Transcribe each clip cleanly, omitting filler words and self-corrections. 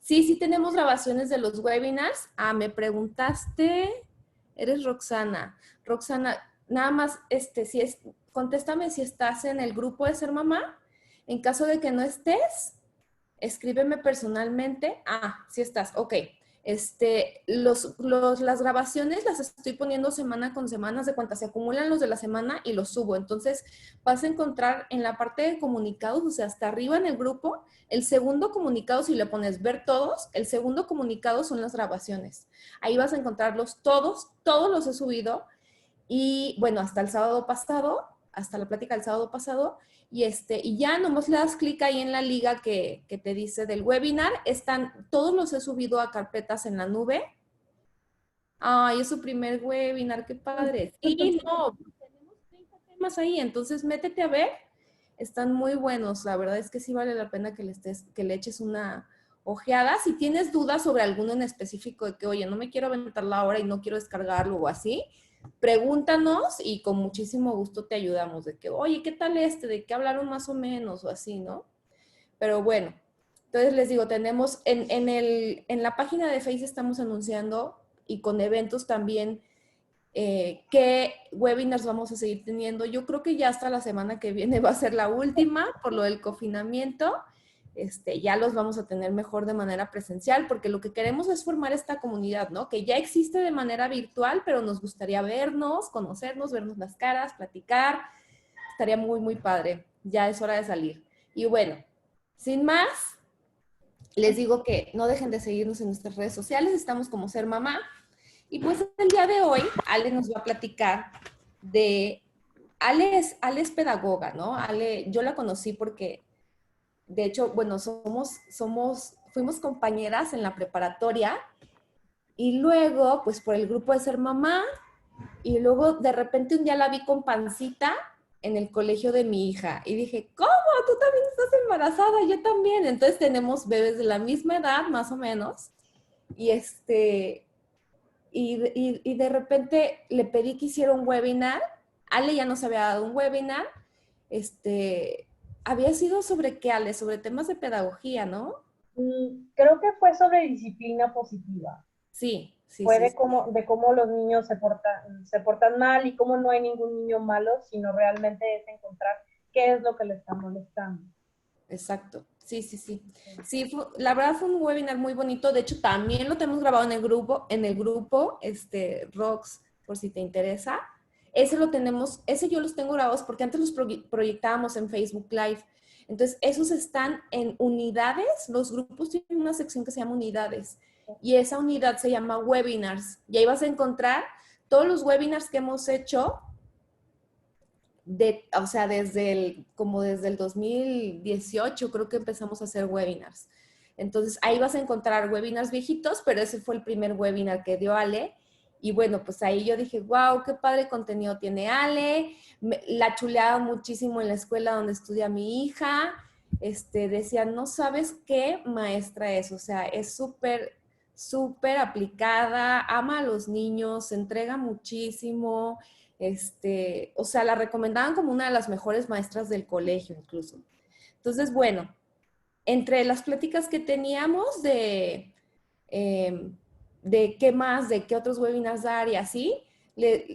Sí tenemos grabaciones de los webinars. Ah, me preguntaste, eres Roxana. Roxana, nada más, si es, contéstame si estás en el grupo de Ser Mamá. En caso de que no estés, escríbeme personalmente. Ah, sí estás, ok. Las grabaciones las estoy poniendo semana con semana, de cuántas se acumulan los de la semana y los subo. Entonces vas a encontrar en la parte de comunicados, o sea, hasta arriba en el grupo, el segundo comunicado, si le pones ver todos, el segundo comunicado son las grabaciones. Ahí vas a encontrarlos todos los he subido. Y bueno, hasta el sábado pasado, hasta la plática del sábado pasado, y ya nomás le das clic ahí en la liga que te dice del webinar. Todos los he subido a carpetas en la nube. Ay, es su primer webinar, qué padre. Y no, tenemos 30 temas ahí, entonces métete a ver. Están muy buenos, la verdad es que sí vale la pena que le eches una ojeada. Si tienes dudas sobre alguno en específico de que, oye, no me quiero aventar la hora y no quiero descargarlo o así, pregúntanos y con muchísimo gusto te ayudamos de que, oye, ¿qué tal ¿De qué hablaron más o menos o así, no? Pero bueno, entonces les digo, tenemos en la página de Facebook estamos anunciando y con eventos también qué webinars vamos a seguir teniendo. Yo creo que ya hasta la semana que viene va a ser la última por lo del confinamiento. Ya los vamos a tener mejor de manera presencial, porque lo que queremos es formar esta comunidad, ¿no? Que ya existe de manera virtual, pero nos gustaría vernos, conocernos, vernos las caras, platicar. Estaría muy, muy padre. Ya es hora de salir. Y bueno, sin más, les digo que no dejen de seguirnos en nuestras redes sociales. Estamos como Ser Mamá. Y pues el día de hoy, Ale nos va a platicar de... Ale es pedagoga, ¿no? Ale, yo la conocí porque, de hecho, bueno, fuimos compañeras en la preparatoria y luego, pues por el grupo de Ser Mamá, y luego de repente un día la vi con pancita en el colegio de mi hija y dije, ¿cómo? ¿Tú también estás embarazada? Yo también. Entonces tenemos bebés de la misma edad, más o menos, y y de repente le pedí que hiciera un webinar. Ale ya nos había dado un webinar. Había sido sobre qué, Ale, sobre temas de pedagogía, ¿no? Creo que fue sobre disciplina positiva. Sí, sí, Fue sí, de cómo los niños se portan mal y cómo no hay ningún niño malo, sino realmente es encontrar qué es lo que le está molestando. exacto. Sí, sí, sí. Sí, la verdad fue un webinar muy bonito. De hecho, también lo tenemos grabado en el grupo, Rox, por si te interesa. Ese yo los tengo grabados porque antes los proyectábamos en Facebook Live. Entonces, esos están en unidades. Los grupos tienen una sección que se llama unidades. Y esa unidad se llama webinars. Y ahí vas a encontrar todos los webinars que hemos hecho o sea, como desde el 2018 creo que empezamos a hacer webinars. Entonces ahí vas a encontrar webinars viejitos, pero ese fue el primer webinar que dio Ale. Y bueno, pues ahí yo dije, wow, qué padre contenido tiene Ale. La chuleaba muchísimo en la escuela donde estudia mi hija. Decía, no sabes qué maestra es, o sea, es súper, súper aplicada, ama a los niños, se entrega muchísimo. O sea, la recomendaban como una de las mejores maestras del colegio incluso. Entonces, bueno, entre las pláticas que teníamos eh, de qué más, de qué otros webinars dar y así,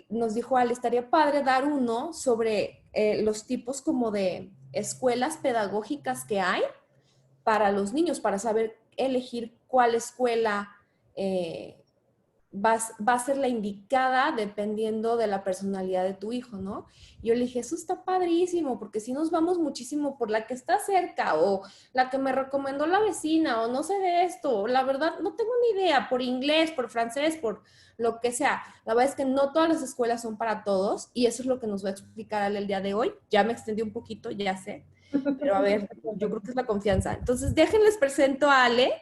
nos dijo, Ale, estaría padre dar uno sobre los tipos como de escuelas pedagógicas que hay para los niños, para saber elegir cuál escuela eh, va a ser la indicada dependiendo de la personalidad de tu hijo, ¿no? Y yo le dije, eso está padrísimo, porque si nos vamos muchísimo por la que está cerca o la que me recomendó la vecina o no sé de esto, la verdad no tengo ni idea, por inglés, por francés, por lo que sea. La verdad es que no todas las escuelas son para todos y eso es lo que nos va a explicar Ale el día de hoy. Ya me extendí un poquito, ya sé, pero a ver, yo creo que es la confianza. Entonces, déjenles presento a Ale.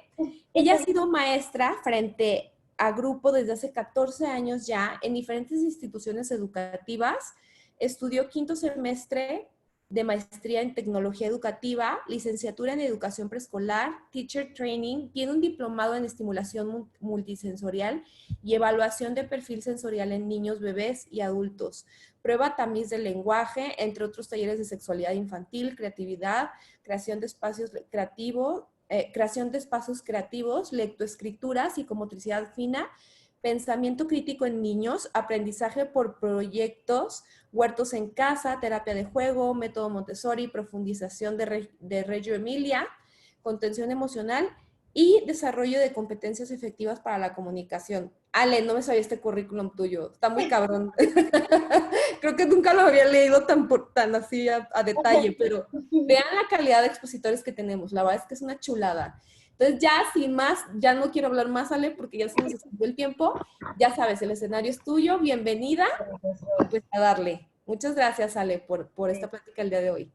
Ella ha sido maestra frente a grupo desde hace 14 años ya en diferentes instituciones educativas. Estudió quinto semestre de maestría en tecnología educativa, licenciatura en educación preescolar, teacher training, tiene un diplomado en estimulación multisensorial y evaluación de perfil sensorial en niños, bebés y adultos. Prueba tamiz del lenguaje, entre otros talleres de sexualidad infantil, creatividad, creación de espacios creativos, creación de espacios creativos, lectoescritura, psicomotricidad fina, pensamiento crítico en niños, aprendizaje por proyectos, huertos en casa, terapia de juego, método Montessori, profundización de Reggio Emilia, contención emocional y desarrollo de competencias efectivas para la comunicación. Ale, no me sabía este currículum tuyo, está muy cabrón. Creo que nunca lo había leído tan así a detalle, pero vean la calidad de expositores que tenemos, la verdad es que es una chulada. Entonces ya sin más, ya no quiero hablar más, Ale, porque ya se nos escapó el tiempo. Ya sabes, el escenario es tuyo, bienvenida y pues a darle. Muchas gracias, Ale, por esta plática el día de hoy.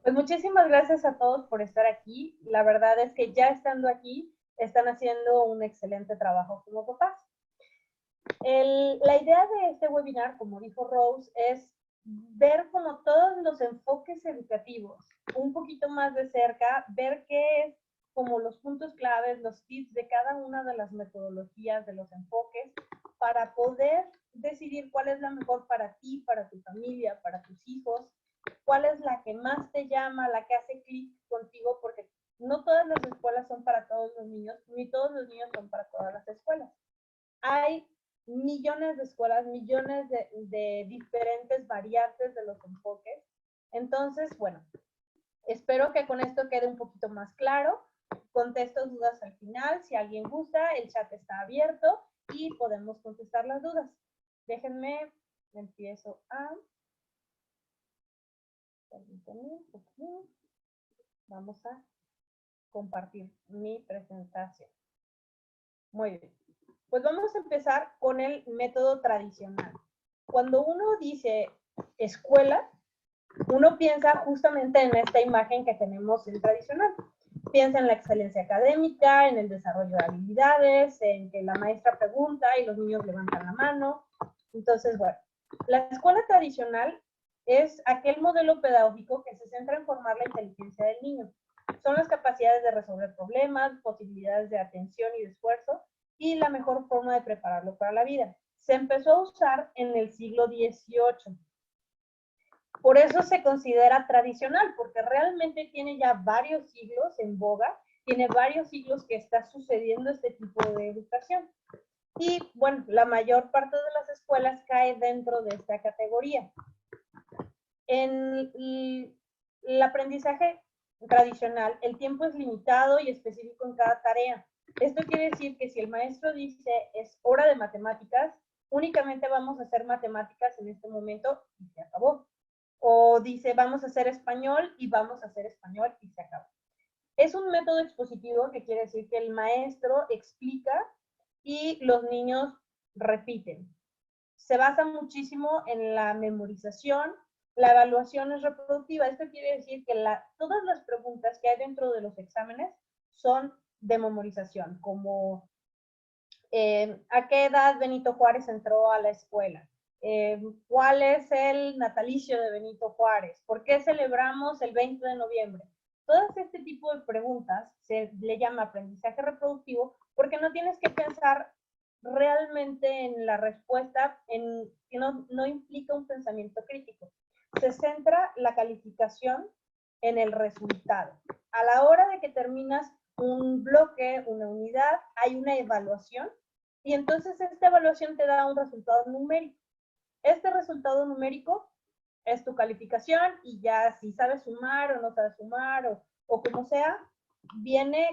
Pues muchísimas gracias a todos por estar aquí. La verdad es que ya estando aquí, están haciendo un excelente trabajo como papás. La idea de este webinar, como dijo Rose, es ver como todos los enfoques educativos un poquito más de cerca, ver qué es como los puntos claves, los tips de cada una de las metodologías, de los enfoques, para poder decidir cuál es la mejor para ti, para tu familia, para tus hijos, cuál es la que más te llama, la que hace clic contigo, porque no todas las escuelas son para todos los niños, ni todos los niños son para todas las escuelas. Hay millones de escuelas, millones de diferentes variantes de los enfoques. Entonces, bueno, espero que con esto quede un poquito más claro. Contesto dudas al final. Si alguien gusta, el chat está abierto y podemos contestar las dudas. Déjenme, empiezo a... Vamos a compartir mi presentación. Muy bien. Pues vamos a empezar con el método tradicional. Cuando uno dice escuela, uno piensa justamente en esta imagen que tenemos en tradicional. Piensa en la excelencia académica, en el desarrollo de habilidades, en que la maestra pregunta y los niños levantan la mano. Entonces, bueno, la escuela tradicional es aquel modelo pedagógico que se centra en formar la inteligencia del niño. Son las capacidades de resolver problemas, posibilidades de atención y de esfuerzo, y la mejor forma de prepararlo para la vida. Se empezó a usar en el siglo XVIII. Por eso se considera tradicional, porque realmente tiene ya varios siglos en boga, tiene varios siglos que está sucediendo este tipo de educación. Y bueno, la mayor parte de las escuelas cae dentro de esta categoría. En el aprendizaje tradicional, el tiempo es limitado y específico en cada tarea. Esto quiere decir que si el maestro dice es hora de matemáticas, únicamente vamos a hacer matemáticas en este momento y se acabó. O dice vamos a hacer español y vamos a hacer español y se acabó. Es un método expositivo que quiere decir que el maestro explica y los niños repiten. Se basa muchísimo en la memorización. La evaluación es reproductiva. Esto quiere decir que todas las preguntas que hay dentro de los exámenes son de memorización, como ¿a qué edad Benito Juárez entró a la escuela? ¿Cuál es el natalicio de Benito Juárez? ¿Por qué celebramos el 20 de noviembre? Todo este tipo de preguntas se le llama aprendizaje reproductivo porque no tienes que pensar realmente en la respuesta, que no implica un pensamiento crítico. Se centra la calificación en el resultado. A la hora de que terminas un bloque, una unidad, hay una evaluación y entonces esta evaluación te da un resultado numérico. Este resultado numérico es tu calificación y ya si sabes sumar o no sabes sumar o como sea, viene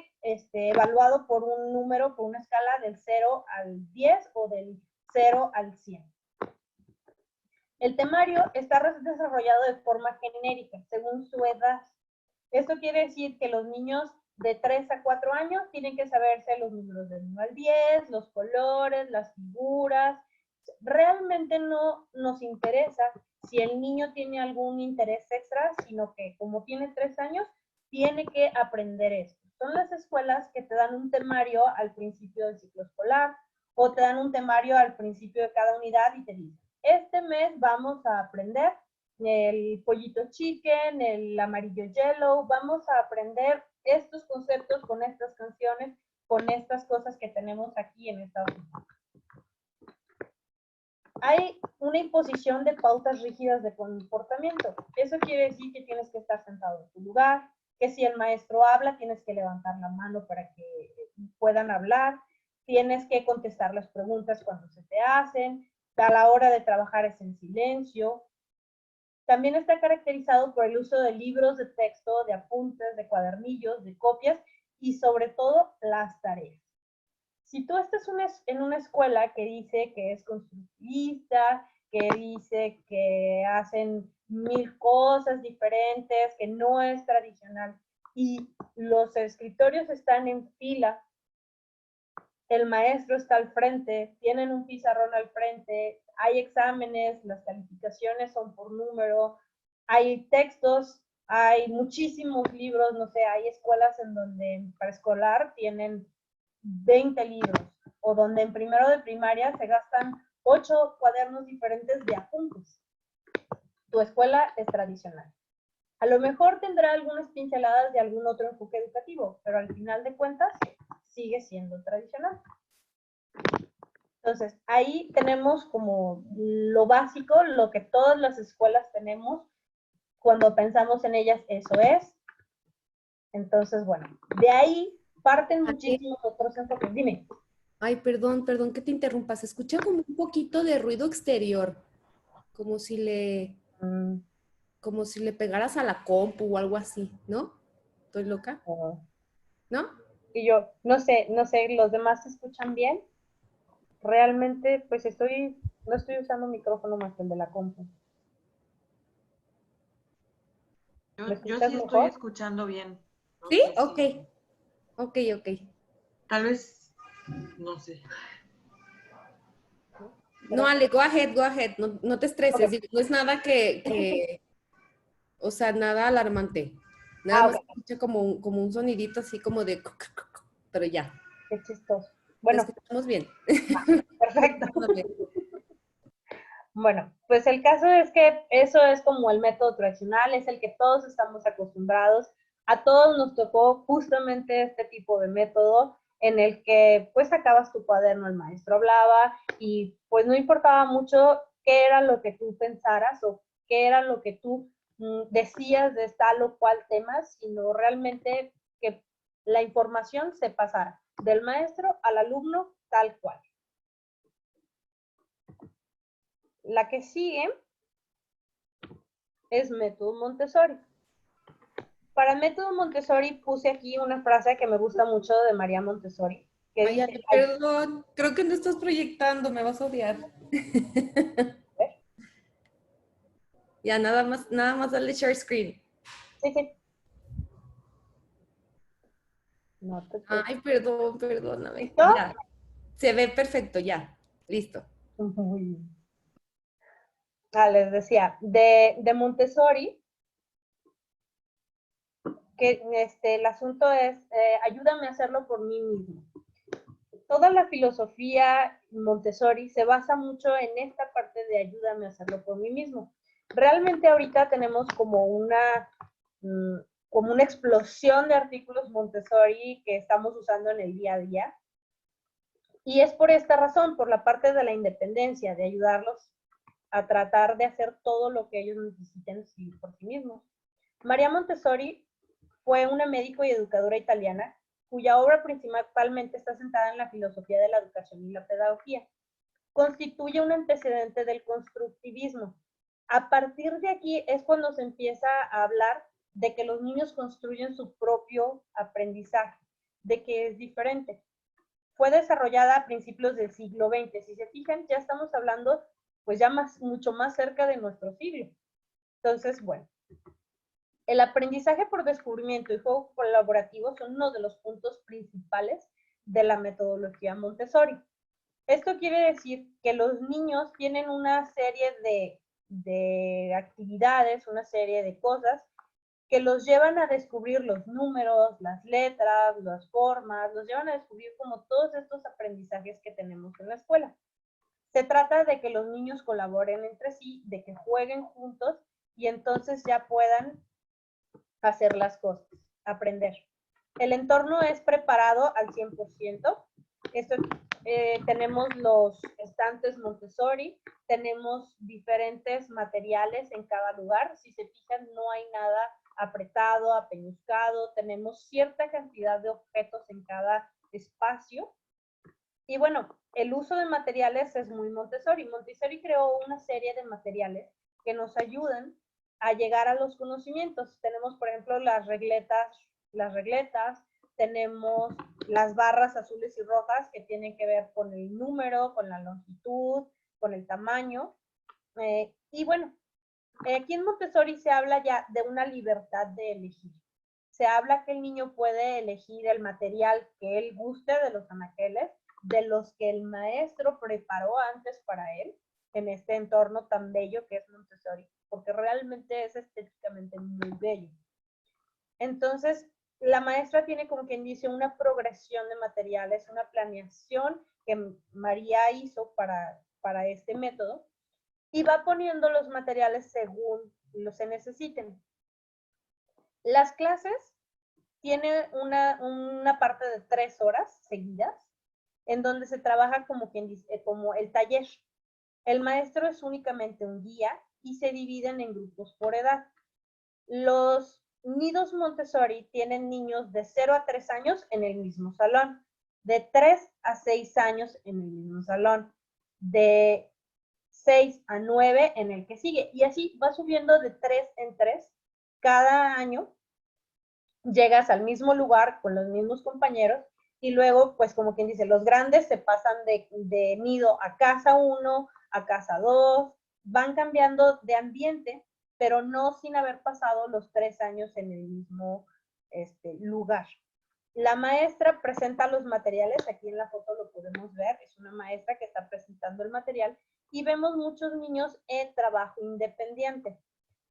evaluado por un número, por una escala del 0 al 10 o del 0 al 100. El temario está desarrollado de forma genérica, según su edad. Esto quiere decir que los niños de 3 a 4 años tienen que saberse los números del 1 al 10, los colores, las figuras. Realmente no nos interesa si el niño tiene algún interés extra, sino que como tiene 3 años, tiene que aprender esto. Son las escuelas que te dan un temario al principio del ciclo escolar o te dan un temario al principio de cada unidad y te dicen, este mes vamos a aprender el pollito chicken, el amarillo yellow, vamos a aprender estos conceptos con estas canciones, con estas cosas que tenemos aquí en esta hoja. Hay una imposición de pautas rígidas de comportamiento. Eso quiere decir que tienes que estar sentado en tu lugar, que si el maestro habla, tienes que levantar la mano para que puedan hablar, tienes que contestar las preguntas cuando se te hacen, a la hora de trabajar es en silencio. También está caracterizado por el uso de libros de texto, de apuntes, de cuadernillos, de copias y sobre todo las tareas. Si tú estás en una escuela que dice que es constructivista, que dice que hacen 1000 cosas diferentes, que no es tradicional, y los escritorios están en fila, el maestro está al frente, tienen un pizarrón al frente, hay exámenes, las calificaciones son por número, hay textos, hay muchísimos libros, no sé, hay escuelas en donde en preescolar tienen 20 libros, o donde en primero de primaria se gastan 8 cuadernos diferentes de apuntes. Tu escuela es tradicional. A lo mejor tendrá algunas pinceladas de algún otro enfoque educativo, pero al final de cuentas sigue siendo tradicional. Entonces, ahí tenemos como lo básico, lo que todas las escuelas tenemos. Cuando pensamos en ellas, eso es. Entonces, bueno, de ahí parten muchísimos otros enfoques. Dime. Ay, perdón que te interrumpa. Se escucha como un poquito de ruido exterior, como si le, como si le pegaras a la compu o algo así, ¿no? ¿Estoy loca? ¿No? Y yo, no sé, ¿los demás se escuchan bien? Realmente, pues no estoy usando micrófono más que el de la compu. Yo sí estoy escuchando bien. No ¿sí? Sé si... Ok. Tal vez, no sé. No, Ale, go ahead. No te estreses. Okay. No es nada que o sea, nada alarmante. Nada más escucha como un sonidito así como de... Pero ya. Qué chistoso. Bueno. Te escuchamos bien. Perfecto. Bueno, pues el caso es que eso es como el método tradicional, es el que todos estamos acostumbrados. A todos nos tocó justamente este tipo de método en el que pues sacabas tu cuaderno, el maestro hablaba y pues no importaba mucho qué era lo que tú pensaras o qué era lo que tú decías de tal o cual tema, sino realmente que la información se pasara del maestro al alumno tal cual. La que sigue es método Montessori. Para el método Montessori puse aquí una frase que me gusta mucho de María Montessori. Que ay, dice, perdón, creo que no estás proyectando, me vas a odiar. Ya, nada más dale share screen. Sí. No te ay, perdóname. ¿Listo? Ya. Se ve perfecto, ya. Listo. Les decía, de Montessori, que el asunto es, ayúdame a hacerlo por mí mismo. Toda la filosofía Montessori se basa mucho en esta parte de ayúdame a hacerlo por mí mismo. Realmente ahorita tenemos como una explosión de artículos Montessori que estamos usando en el día a día. Y es por esta razón, por la parte de la independencia, de ayudarlos a tratar de hacer todo lo que ellos necesiten por sí mismos. María Montessori fue una médico y educadora italiana cuya obra principalmente está centrada en la filosofía de la educación y la pedagogía. Constituye un antecedente del constructivismo. A partir de aquí es cuando se empieza a hablar de que los niños construyen su propio aprendizaje, de que es diferente. Fue desarrollada a principios del siglo XX. Si se fijan, ya estamos hablando pues ya mucho más cerca de nuestro siglo. Entonces, bueno, el aprendizaje por descubrimiento y juego colaborativo son uno de los puntos principales de la metodología Montessori. Esto quiere decir que los niños tienen una serie de actividades, una serie de cosas que los llevan a descubrir los números, las letras, las formas, los llevan a descubrir como todos estos aprendizajes que tenemos en la escuela. Se trata de que los niños colaboren entre sí, de que jueguen juntos y entonces ya puedan hacer las cosas, aprender. El entorno es preparado al 100%. Esto, tenemos los estantes Montessori, tenemos diferentes materiales en cada lugar. Si se fijan, no hay nada apretado, apeñuscado, tenemos cierta cantidad de objetos en cada espacio. Y bueno, el uso de materiales es muy Montessori. Montessori creó una serie de materiales que nos ayudan a llegar a los conocimientos. Tenemos, por ejemplo, las regletas, tenemos las barras azules y rojas que tienen que ver con el número, con la longitud, con el tamaño. Y bueno, aquí en Montessori se habla ya de una libertad de elegir. Se habla que el niño puede elegir el material que él guste de los anaqueles, de los que el maestro preparó antes para él, en este entorno tan bello que es Montessori, porque realmente es estéticamente muy bello. Entonces, la maestra tiene, como quien dice, una progresión de materiales, una planeación que María hizo para este método, y va poniendo los materiales según los se necesiten. Las clases tienen una parte de 3 horas seguidas, en donde se trabaja como quien dice, como el taller. El maestro es únicamente un guía y se dividen en grupos por edad. Los nidos Montessori tienen niños de 0 a 3 años en el mismo salón, de 3 a 6 años en el mismo salón, de 6 a 9 en el que sigue. Y así va subiendo de 3 en 3. Cada año llegas al mismo lugar con los mismos compañeros y luego, pues como quien dice, los grandes se pasan de nido a casa 1, a casa 2, van cambiando de ambiente, pero no sin haber pasado los 3 años en el mismo lugar. La maestra presenta los materiales, aquí en la foto lo podemos ver, es una maestra que está presentando el material y vemos muchos niños en trabajo independiente.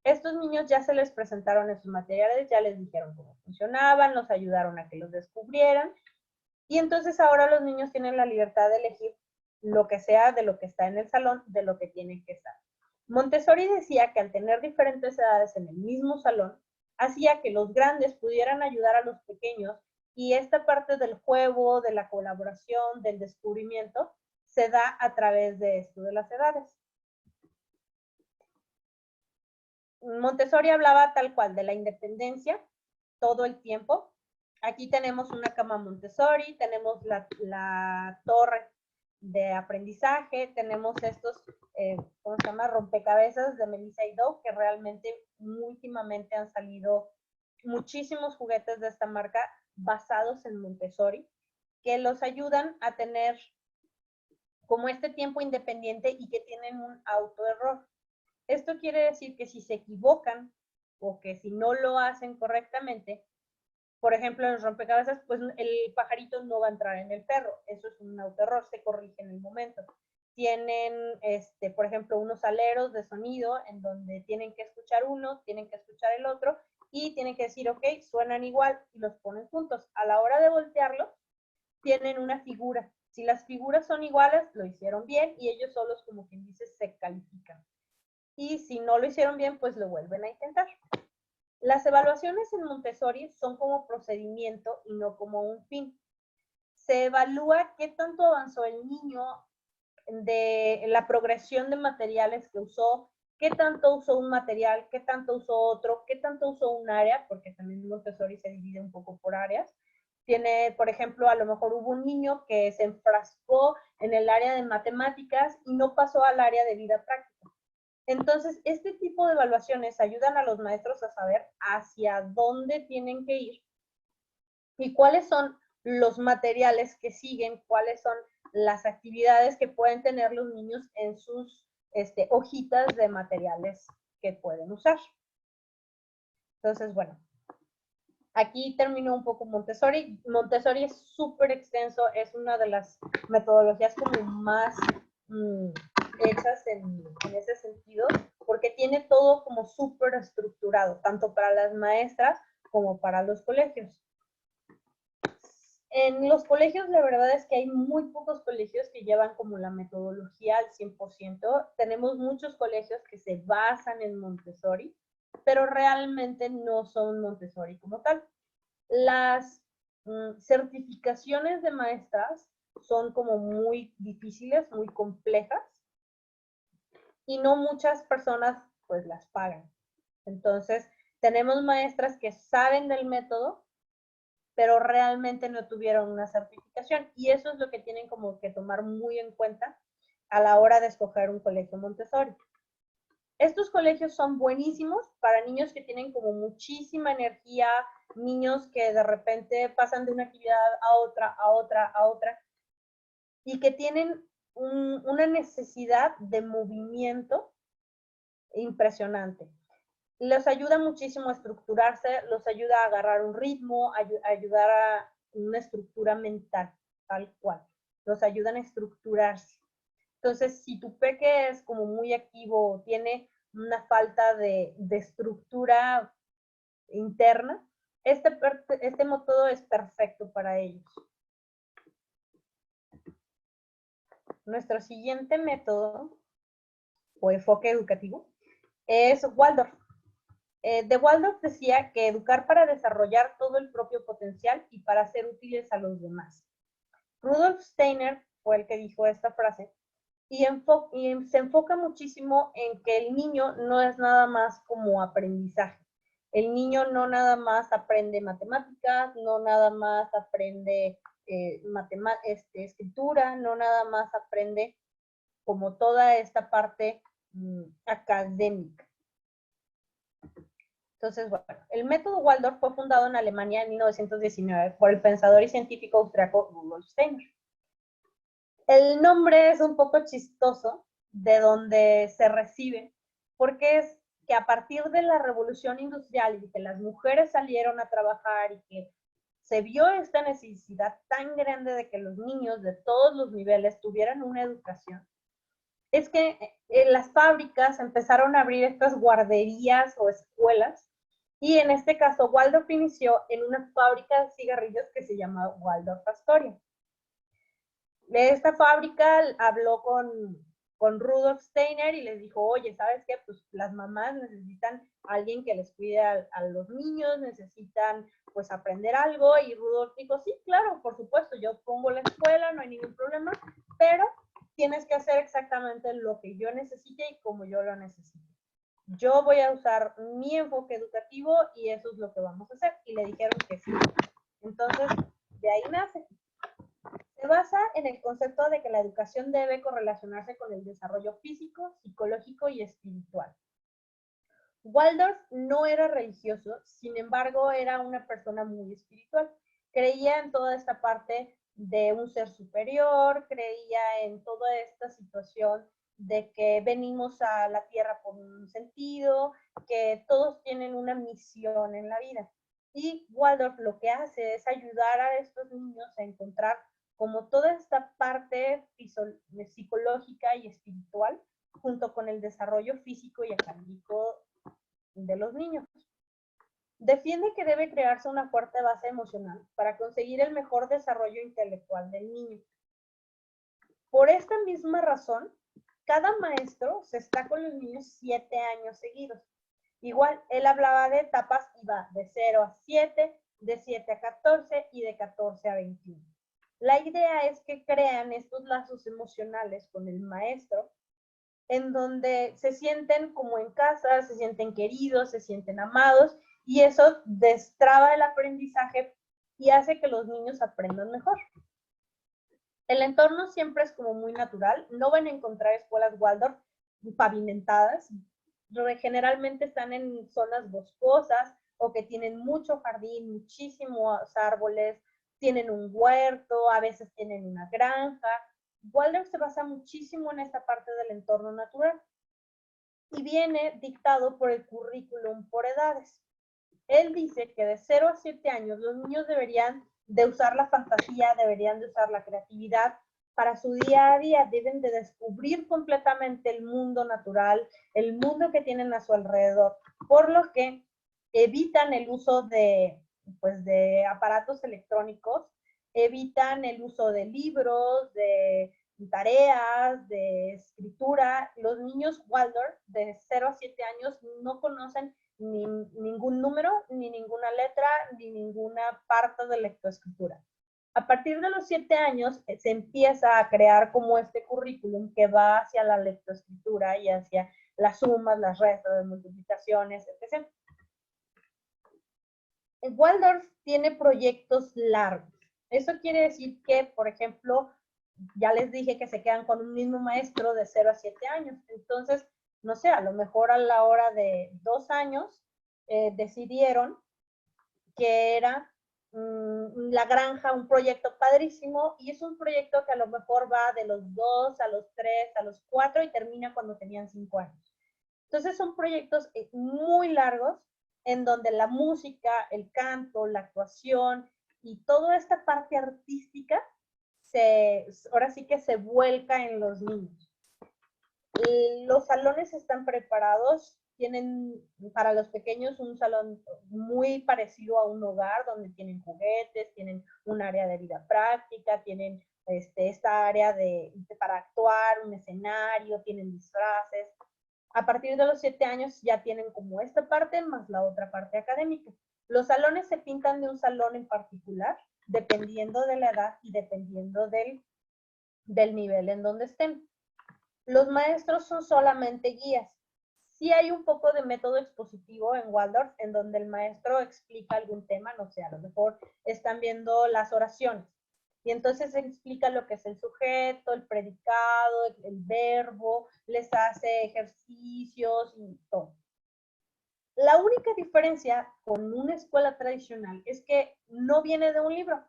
Estos niños ya se les presentaron esos materiales, ya les dijeron cómo funcionaban, los ayudaron a que los descubrieran y entonces ahora los niños tienen la libertad de elegir lo que sea de lo que está en el salón, de lo que tienen que estar. Montessori decía que al tener diferentes edades en el mismo salón, hacía que los grandes pudieran ayudar a los pequeños y esta parte del juego, de la colaboración, del descubrimiento, se da a través de esto de las edades. Montessori hablaba tal cual de la independencia todo el tiempo. Aquí tenemos una cama Montessori, tenemos la torre de aprendizaje, tenemos estos, ¿cómo se llama? Rompecabezas de Melissa y Doug, que realmente últimamente han salido muchísimos juguetes de esta marca basados en Montessori, que los ayudan a tener como este tiempo independiente y que tienen un autoerror. Esto quiere decir que si se equivocan o que si no lo hacen correctamente, por ejemplo, en los rompecabezas, pues el pajarito no va a entrar en el perro. Eso es un autoerror, se corrige en el momento. Tienen, por ejemplo, unos aleros de sonido en donde tienen que escuchar uno, tienen que escuchar el otro y tienen que decir, ok, suenan igual y los ponen juntos. A la hora de voltearlos, tienen una figura. Si las figuras son iguales, lo hicieron bien y ellos solos, como quien dice, se califican. Y si no lo hicieron bien, pues lo vuelven a intentar. Las evaluaciones en Montessori son como procedimiento y no como un fin. Se evalúa qué tanto avanzó el niño de la progresión de materiales que usó, qué tanto usó un material, qué tanto usó otro, qué tanto usó un área, porque también Montessori se divide un poco por áreas. Tiene, por ejemplo, a lo mejor hubo un niño que se enfrascó en el área de matemáticas y no pasó al área de vida práctica. Entonces, este tipo de evaluaciones ayudan a los maestros a saber hacia dónde tienen que ir y cuáles son los materiales que siguen, cuáles son las actividades que pueden tener los niños en sus hojitas de materiales que pueden usar. Entonces, bueno, aquí terminó un poco Montessori. Montessori es súper extenso, es una de las metodologías como más hechas en ese sentido, porque tiene todo como súper estructurado, tanto para las maestras como para los colegios. En los colegios, la verdad es que hay muy pocos colegios que llevan como la metodología al 100%. Tenemos muchos colegios que se basan en Montessori, pero realmente no son Montessori como tal. Las certificaciones de maestras son como muy difíciles, muy complejas, y no muchas personas pues las pagan. Entonces, Tenemos maestras que saben del método, pero realmente no tuvieron una certificación. Y eso es lo que tienen como que tomar muy en cuenta a la hora de escoger un colegio Montessori. Estos colegios son buenísimos para niños que tienen como muchísima energía, niños que de repente pasan de una actividad a otra, a otra, a otra, y que tienen una necesidad de movimiento impresionante. Les ayuda muchísimo a estructurarse, los ayuda a agarrar un ritmo, ayudar a una estructura mental, tal cual. Los ayudan a estructurarse. Entonces, si tu peque es como muy activo, tiene una falta de estructura interna, este método es perfecto para ellos. Nuestro siguiente método o enfoque educativo es Waldorf. De Waldorf decía que educar para desarrollar todo el propio potencial y para ser útiles a los demás. Rudolf Steiner fue el que dijo esta frase y se enfoca muchísimo en que el niño no es nada más como aprendizaje. El niño no nada más aprende matemáticas, no nada más aprende escritura, no nada más aprende como toda esta parte académica. Entonces, bueno, el método Waldorf fue fundado en Alemania en 1919 por el pensador y científico austriaco Rudolf Steiner. El nombre es un poco chistoso de donde se recibe, porque es que a partir de la revolución industrial y que las mujeres salieron a trabajar y que se vio esta necesidad tan grande de que los niños de todos los niveles tuvieran una educación, es que en las fábricas empezaron a abrir estas guarderías o escuelas, y en este caso Waldorf inició en una fábrica de cigarrillos que se llama Waldorf Astoria. De esta fábrica habló con Rudolf Steiner y les dijo, oye, ¿sabes qué? Pues las mamás necesitan a alguien que les cuide a los niños, necesitan pues aprender algo, y Rudolf dijo, sí, claro, por supuesto, yo pongo la escuela, no hay ningún problema, pero tienes que hacer exactamente lo que yo necesite y como yo lo necesite. Yo voy a usar mi enfoque educativo y eso es lo que vamos a hacer. Y le dijeron que sí. Entonces, de ahí nace. Se basa en el concepto de que la educación debe correlacionarse con el desarrollo físico, psicológico y espiritual. Waldorf no era religioso, sin embargo, era una persona muy espiritual. Creía en toda esta parte de un ser superior, creía en toda esta situación de que venimos a la tierra por un sentido, que todos tienen una misión en la vida. Y Waldorf lo que hace es ayudar a estos niños a encontrar como toda esta parte psicológica y espiritual, junto con el desarrollo físico y académico de los niños. Defiende que debe crearse una fuerte base emocional para conseguir el mejor desarrollo intelectual del niño. Por esta misma razón, cada maestro se está con los niños 7 años seguidos. Igual, él hablaba de etapas y va de 0 a 7, de 7 a 14 y de 14 a 21. La idea es que crean estos lazos emocionales con el maestro, en donde se sienten como en casa, se sienten queridos, se sienten amados, y eso destraba el aprendizaje y hace que los niños aprendan mejor. El entorno siempre es como muy natural. No van a encontrar escuelas Waldorf pavimentadas. Generalmente están en zonas boscosas o que tienen mucho jardín, muchísimos árboles, tienen un huerto, a veces tienen una granja. Waldorf se basa muchísimo en esta parte del entorno natural y viene dictado por el currículum por edades. Él dice que de 0 a 7 años los niños deberían de usar la fantasía, deberían de usar la creatividad para su día a día, deben de descubrir completamente el mundo natural, el mundo que tienen a su alrededor, por lo que evitan el uso de aparatos electrónicos, evitan el uso de libros, de tareas, de escritura. Los niños Waldorf de 0 a 7 años no conocen ningún número, ni ninguna letra, ni ninguna parte de lectoescritura. A partir de los 7 años se empieza a crear como este currículum que va hacia la lectoescritura y hacia las sumas, las restas, las multiplicaciones, etc. Waldorf tiene proyectos largos. Eso quiere decir que, por ejemplo, ya les dije que se quedan con un mismo maestro de 0 a 7 años. Entonces, no sé, a lo mejor a la hora de 2 años decidieron que era La Granja, un proyecto padrísimo, y es un proyecto que a lo mejor va de los 2 a los 3, a los 4 y termina cuando tenían 5 años. Entonces son proyectos muy largos en donde la música, el canto, la actuación y toda esta parte artística ahora sí que se vuelca en los niños. Los salones están preparados, tienen para los pequeños un salón muy parecido a un hogar donde tienen juguetes, tienen un área de vida práctica, tienen esta área para actuar, un escenario, tienen disfraces. A partir de los 7 años ya tienen como esta parte más la otra parte académica. Los salones se pintan de un salón en particular, dependiendo de la edad y dependiendo del nivel en donde estén. Los maestros son solamente guías. Sí hay un poco de método expositivo en Waldorf, en donde el maestro explica algún tema, no sé, a lo mejor están viendo las oraciones. Y entonces explica lo que es el sujeto, el predicado, el verbo, les hace ejercicios y todo. La única diferencia con una escuela tradicional es que no viene de un libro.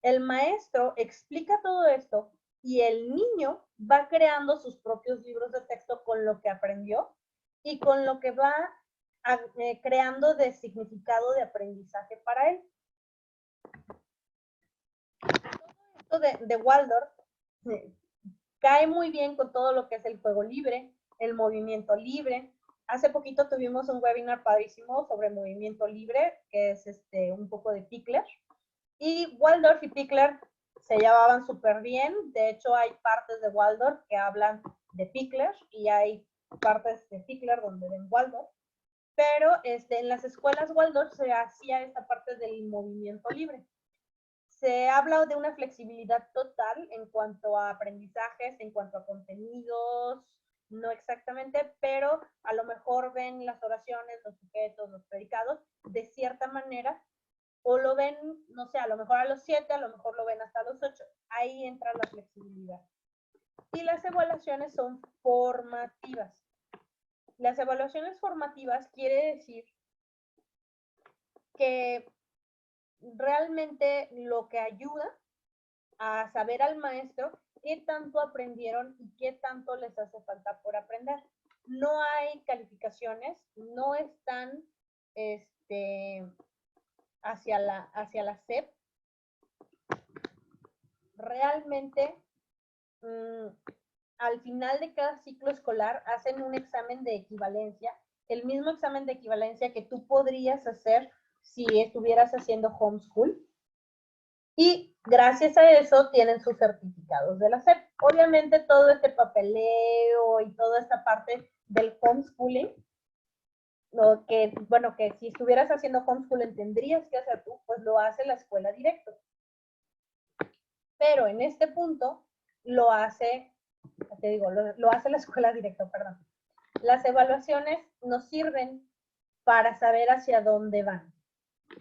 El maestro explica todo esto y el niño va creando sus propios libros de texto con lo que aprendió y con lo que va creando de significado de aprendizaje para él. Todo esto de Waldorf cae muy bien con todo lo que es el juego libre, el movimiento libre. Hace poquito tuvimos un webinar padrísimo sobre movimiento libre, que es un poco de Pickler. Y Waldorf y Pickler se llevaban súper bien. De hecho, hay partes de Waldorf que hablan de Pickler y hay partes de Pickler donde ven Waldorf. Pero en las escuelas Waldorf se hacía esta parte del movimiento libre. Se habla de una flexibilidad total en cuanto a aprendizajes, en cuanto a contenidos, no exactamente, pero a lo mejor ven las oraciones, los sujetos, los predicados de cierta manera, o lo ven, no sé, a lo mejor a los 7, a lo mejor lo ven hasta los 8. Ahí entra la flexibilidad. Y las evaluaciones son formativas. Las evaluaciones formativas quiere decir que realmente lo que ayuda a saber al maestro qué tanto aprendieron y qué tanto les hace falta por aprender. No hay calificaciones, no están hacia la SEP. Realmente, al final de cada ciclo escolar hacen un examen de equivalencia, el mismo examen de equivalencia que tú podrías hacer si estuvieras haciendo homeschool. Y gracias a eso tienen sus certificados de la SEP. Obviamente todo este papeleo y toda esta parte del homeschooling, que si estuvieras haciendo homeschooling tendrías que hacer tú, pues lo hace la escuela directo. Pero en este punto lo hace, lo hace la escuela directo, perdón. Las evaluaciones nos sirven para saber hacia dónde van.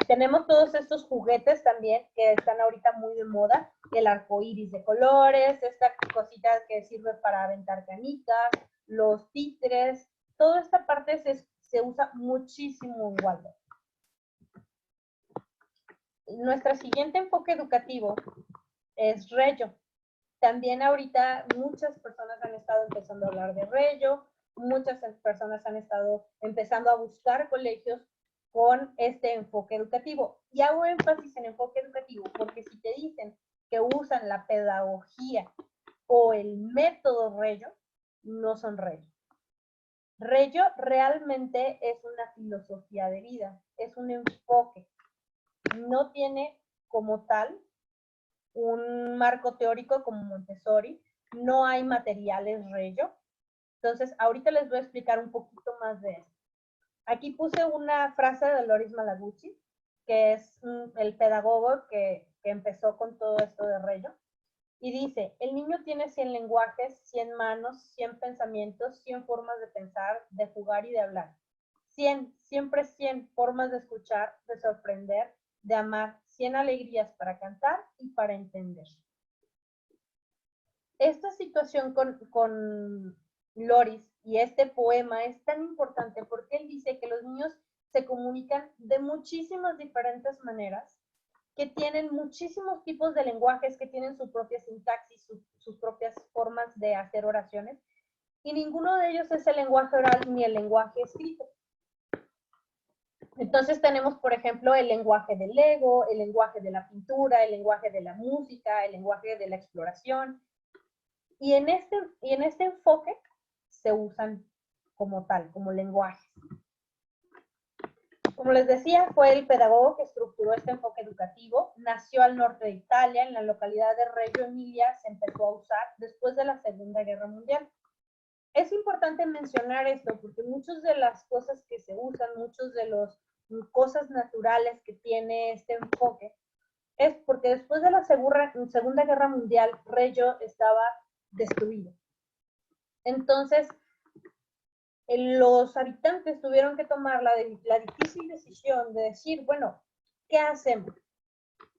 Tenemos todos estos juguetes también que están ahorita muy de moda, el arco iris de colores, esta cosita que sirve para aventar canicas, los títeres, toda esta parte se usa muchísimo en Waldorf. Nuestro siguiente enfoque educativo es Reggio. También ahorita muchas personas han estado empezando a hablar de Reggio, muchas personas han estado empezando a buscar colegios con este enfoque educativo. Y hago énfasis en enfoque educativo porque si te dicen que usan la pedagogía o el método Reggio, no son Reggio. Reggio realmente es una filosofía de vida, es un enfoque. No tiene como tal un marco teórico como Montessori, no hay materiales Reggio. Entonces, ahorita les voy a explicar un poquito más de esto. Aquí puse una frase de Loris Malaguchi, que es el pedagogo que empezó con todo esto de Reggio, y dice, el niño tiene 100 lenguajes, 100 manos, 100 pensamientos, 100 formas de pensar, de jugar y de hablar. 100, siempre 100 formas de escuchar, de sorprender, de amar, 100 alegrías para cantar y para entender. Esta situación con Loris y este poema es tan importante porque él dice que los niños se comunican de muchísimas diferentes maneras, que tienen muchísimos tipos de lenguajes, que tienen su propia sintaxis, sus propias formas de hacer oraciones, y ninguno de ellos es el lenguaje oral ni el lenguaje escrito. Entonces tenemos, por ejemplo, el lenguaje del Lego, el lenguaje de la pintura, el lenguaje de la música, el lenguaje de la exploración, y en este enfoque se usan como tal, como lenguajes. Como les decía, fue el pedagogo que estructuró este enfoque educativo. Nació al norte de Italia, en la localidad de Reggio Emilia. Se empezó a usar después de la Segunda Guerra Mundial. Es importante mencionar esto porque muchas de las cosas que se usan, muchas de las cosas naturales que tiene este enfoque, es porque después de la Segunda Guerra Mundial, Reggio estaba destruido. Entonces, los habitantes tuvieron que tomar la difícil decisión de decir, bueno, ¿qué hacemos?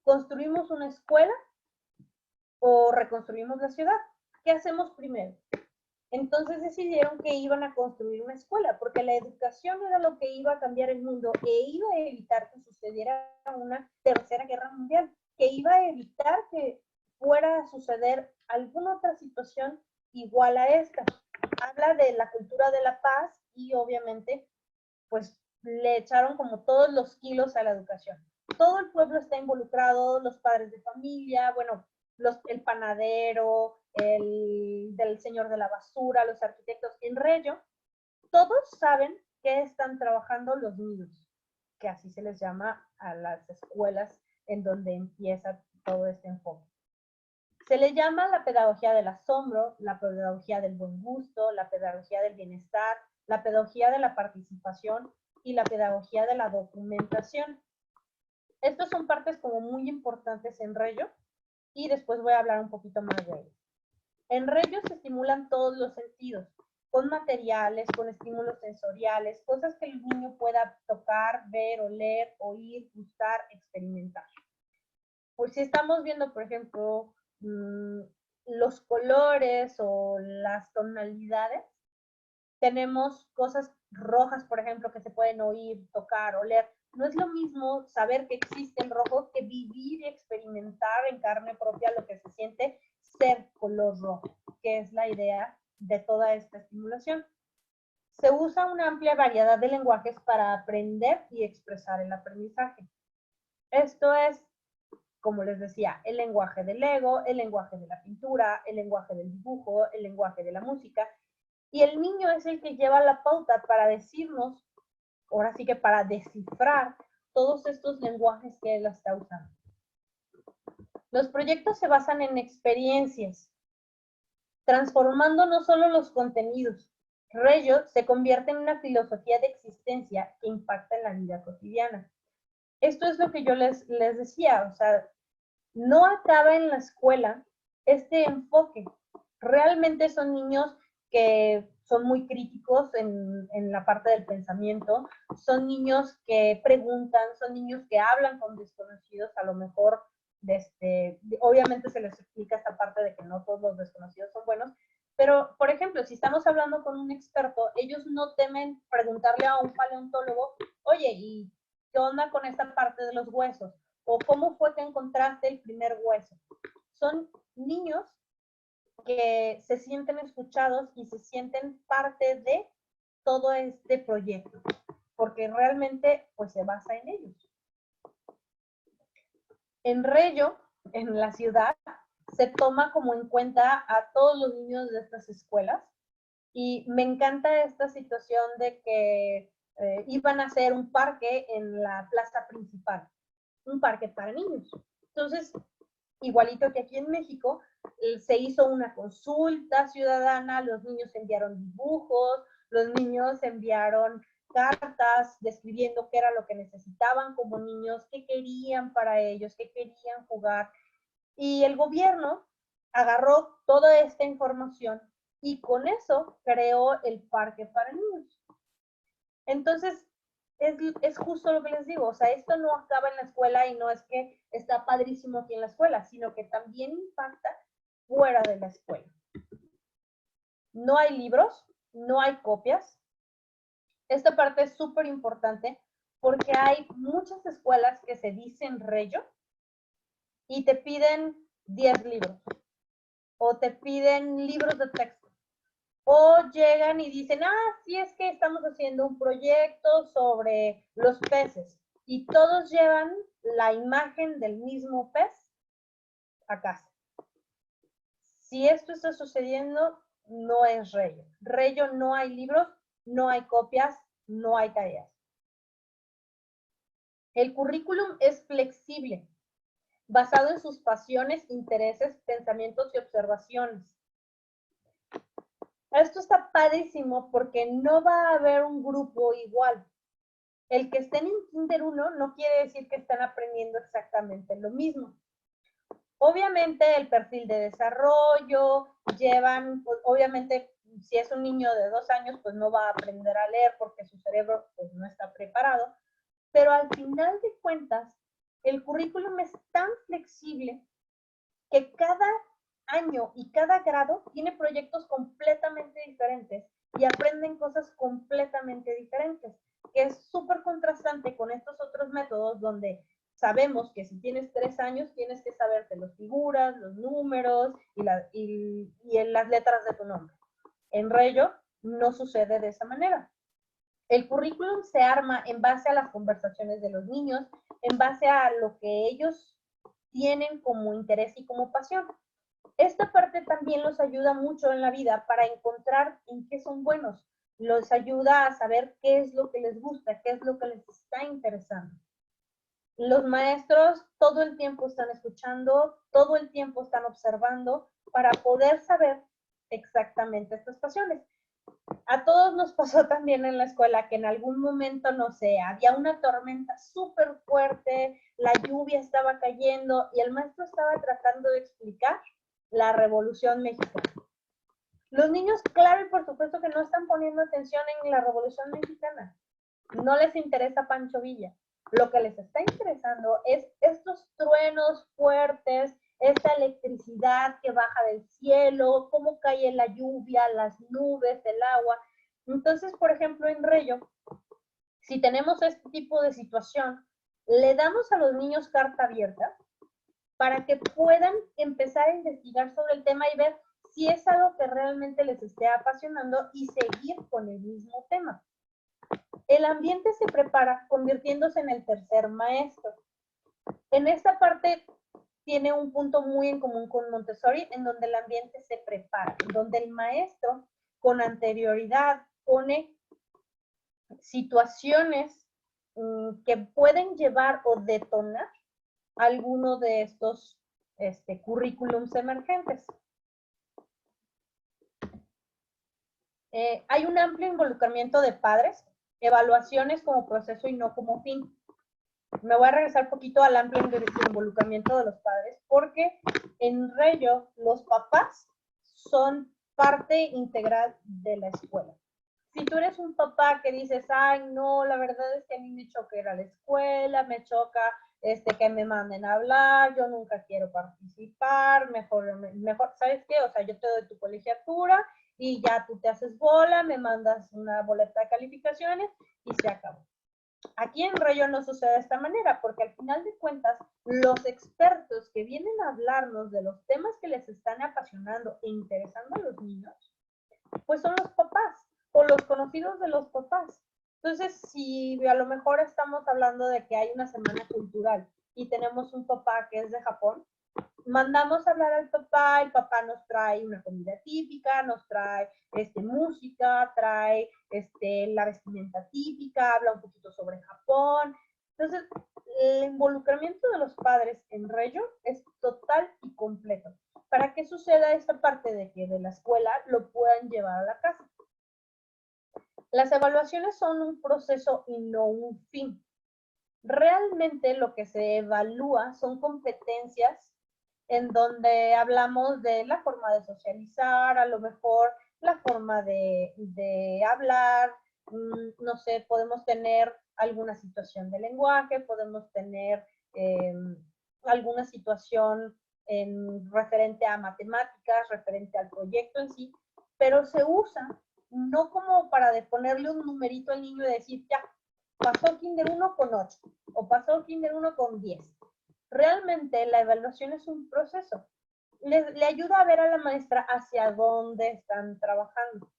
¿Construimos una escuela o reconstruimos la ciudad? ¿Qué hacemos primero? Entonces decidieron que iban a construir una escuela, porque la educación era lo que iba a cambiar el mundo e iba a evitar que sucediera una tercera guerra mundial, que iba a evitar que fuera a suceder alguna otra situación igual a esta. Habla de la cultura de la paz y obviamente pues le echaron como todos los kilos a la educación. Todo el pueblo está involucrado, los padres de familia, bueno, el panadero, el del señor de la basura, los arquitectos. En Reggio, todos saben que están trabajando los niños, que así se les llama a las escuelas en donde empieza todo este enfoque. Se le llama la pedagogía del asombro, la pedagogía del buen gusto, la pedagogía del bienestar, la pedagogía de la participación y la pedagogía de la documentación. Estas son partes como muy importantes en Reggio y después voy a hablar un poquito más de ello. En Reggio se estimulan todos los sentidos, con materiales, con estímulos sensoriales, cosas que el niño pueda tocar, ver, oler, oír, gustar, experimentar. Pues si estamos viendo, por ejemplo, los colores o las tonalidades, tenemos cosas rojas, por ejemplo, que se pueden oír, tocar, oler. No es lo mismo saber que existe el rojo que vivir y experimentar en carne propia lo que se siente ser color rojo, que es la idea de toda esta estimulación. Se usa una amplia variedad de lenguajes para aprender y expresar el aprendizaje. Esto es, como les decía, el lenguaje del Lego, el lenguaje de la pintura, el lenguaje del dibujo, el lenguaje de la música. Y el niño es el que lleva la pauta para decirnos, ahora sí que para descifrar todos estos lenguajes que él está usando. Los proyectos se basan en experiencias, transformando no solo los contenidos. Reggio se convierte en una filosofía de existencia que impacta en la vida cotidiana. Esto es lo que yo les decía, o sea, no acaba en la escuela este enfoque. Realmente son niños que son muy críticos en la parte del pensamiento, son niños que preguntan, son niños que hablan con desconocidos, a lo mejor, obviamente se les explica esta parte de que no todos los desconocidos son buenos, pero, por ejemplo, si estamos hablando con un experto, ellos no temen preguntarle a un paleontólogo, oye, ¿y qué onda con esta parte de los huesos? ¿O cómo fue que encontraste el primer hueso? Son niños que se sienten escuchados y se sienten parte de todo este proyecto, porque realmente pues se basa en ellos. En Reggio, en la ciudad, se toma como en cuenta a todos los niños de estas escuelas y me encanta esta situación de que iban a hacer un parque en la plaza principal, un parque para niños. Entonces, igualito que aquí en México, se hizo una consulta ciudadana, los niños enviaron dibujos, los niños enviaron cartas describiendo qué era lo que necesitaban como niños, qué querían para ellos, qué querían jugar. Y el gobierno agarró toda esta información y con eso creó el parque para niños. Entonces, es justo lo que les digo, o sea, esto no acaba en la escuela y no es que está padrísimo aquí en la escuela, sino que también impacta fuera de la escuela. No hay libros, no hay copias. Esta parte es súper importante porque hay muchas escuelas que se dicen Reyo y te piden 10 libros o te piden libros de texto. O llegan y dicen, sí, es que estamos haciendo un proyecto sobre los peces. Y todos llevan la imagen del mismo pez a casa. Si esto está sucediendo, no es Reyo. Reyo no hay libros, no hay copias, no hay tareas. El currículum es flexible, basado en sus pasiones, intereses, pensamientos y observaciones. Esto está padrísimo porque no va a haber un grupo igual. El que estén en Kinder 1 no quiere decir que están aprendiendo exactamente lo mismo. Obviamente el perfil de desarrollo, llevan, pues, obviamente si es un niño de 2 años, pues no va a aprender a leer porque su cerebro pues, no está preparado, pero al final de cuentas, el currículum es tan flexible que cada año y cada grado tiene proyectos completamente diferentes y aprenden cosas completamente diferentes, que es súper contrastante con estos otros métodos donde sabemos que si tienes 3 años tienes que saberte las figuras, los números y las letras de tu nombre. En Reyo no sucede de esa manera. El currículum se arma en base a las conversaciones de los niños, en base a lo que ellos tienen como interés y como pasión. Esta parte también los ayuda mucho en la vida para encontrar en qué son buenos. Los ayuda a saber qué es lo que les gusta, qué es lo que les está interesando. Los maestros todo el tiempo están escuchando, todo el tiempo están observando para poder saber exactamente estas pasiones. A todos nos pasó también en la escuela que en algún momento, no sé, había una tormenta súper fuerte, la lluvia estaba cayendo y el maestro estaba tratando de explicar la Revolución Mexicana. Los niños, claro y por supuesto que no están poniendo atención en la Revolución Mexicana. No les interesa Pancho Villa. Lo que les está interesando es estos truenos fuertes, esta electricidad que baja del cielo, cómo cae la lluvia, las nubes, el agua. Entonces, por ejemplo, en Reyo, si tenemos este tipo de situación, le damos a los niños carta abierta para que puedan empezar a investigar sobre el tema y ver si es algo que realmente les esté apasionando y seguir con el mismo tema. El ambiente se prepara convirtiéndose en el tercer maestro. En esta parte tiene un punto muy en común con Montessori, en donde el ambiente se prepara, en donde el maestro con anterioridad pone situaciones que pueden llevar o detonar alguno de estos currículums emergentes. Hay un amplio involucramiento de padres, evaluaciones como proceso y no como fin. Me voy a regresar un poquito al amplio involucramiento de los padres, porque en Reyo los papás son parte integral de la escuela. Si tú eres un papá que dices, ay, no, la verdad es que a mí me choca ir a la escuela, me choca que me manden a hablar, yo nunca quiero participar, mejor, ¿sabes qué? O sea, yo te doy tu colegiatura y ya tú te haces bola, me mandas una boleta de calificaciones y se acabó. Aquí en Reyo no sucede de esta manera, porque al final de cuentas, los expertos que vienen a hablarnos de los temas que les están apasionando e interesando a los niños, pues son los papás o los conocidos de los papás. Entonces, si a lo mejor estamos hablando de que hay una semana cultural y tenemos un papá que es de Japón, mandamos a hablar al papá, el papá nos trae una comida típica, nos trae música, trae la vestimenta típica, habla un poquito sobre Japón. Entonces, el involucramiento de los padres en Reyo es total y completo. Para que suceda esta parte de que de la escuela lo puedan llevar a la casa. Las evaluaciones son un proceso y no un fin. Realmente lo que se evalúa son competencias en donde hablamos de la forma de socializar, a lo mejor la forma de hablar, no sé, podemos tener alguna situación de lenguaje, podemos tener alguna situación referente a matemáticas, referente al proyecto en sí, pero se usa no como para ponerle un numerito al niño y decir, ya, pasó Kinder 1 con 8 o pasó Kinder 1 con 10. Realmente la evaluación es un proceso. Le ayuda a ver a la maestra hacia dónde están trabajando.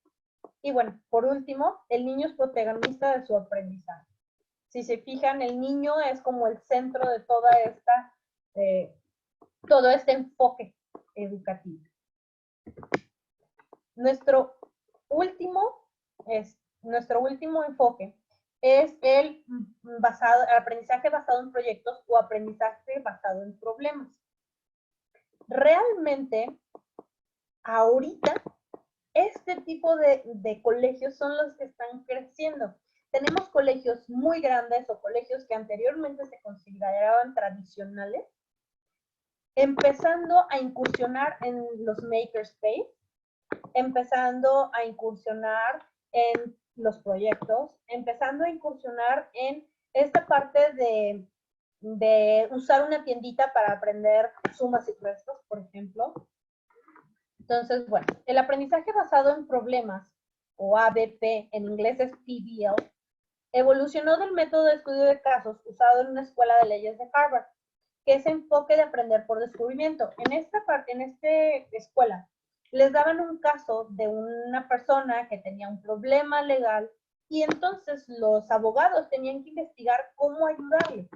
Y bueno, por último, el niño es protagonista de su aprendizaje. Si se fijan, el niño es como el centro de toda todo este enfoque educativo. Nuestro último enfoque es el aprendizaje basado en proyectos o aprendizaje basado en problemas. Realmente, ahorita, este tipo de colegios son los que están creciendo. Tenemos colegios muy grandes o colegios que anteriormente se consideraban tradicionales, empezando a incursionar en los makerspace, empezando a incursionar en los proyectos, empezando a incursionar en esta parte de usar una tiendita para aprender sumas y restos, por ejemplo. Entonces, bueno, el aprendizaje basado en problemas, o ABP, en inglés es PBL, evolucionó del método de estudio de casos usado en una escuela de leyes de Harvard, que es enfoque de aprender por descubrimiento. En esta escuela, les daban un caso de una persona que tenía un problema legal y entonces los abogados tenían que investigar cómo ayudarle,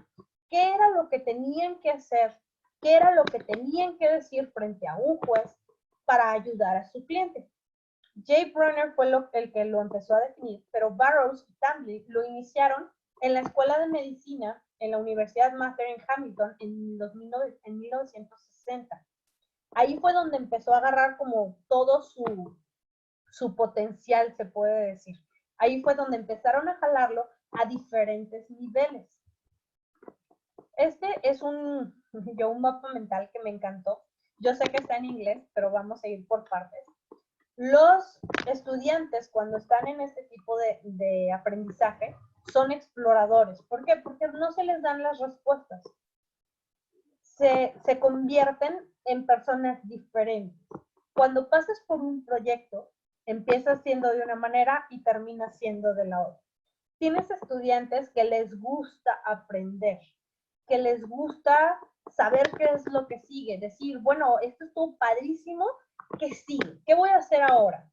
qué era lo que tenían que hacer, qué era lo que tenían que decir frente a un juez para ayudar a su cliente. Jay Brunner fue el que lo empezó a definir, pero Burroughs y Tambly lo iniciaron en la Escuela de Medicina en la Universidad Mater en Hamilton en 1960. Ahí fue donde empezó a agarrar como todo su potencial, se puede decir. Ahí fue donde empezaron a jalarlo a diferentes niveles. Este es un mapa mental que me encantó. Yo sé que está en inglés, pero vamos a ir por partes. Los estudiantes, cuando están en este tipo de aprendizaje, son exploradores. ¿Por qué? Porque no se les dan las respuestas. Se convierten en personas diferentes. Cuando pasas por un proyecto, empiezas siendo de una manera y terminas siendo de la otra. Tienes estudiantes que les gusta aprender, que les gusta saber qué es lo que sigue, decir, bueno, esto estuvo padrísimo, ¿qué sigue? ¿Qué voy a hacer ahora?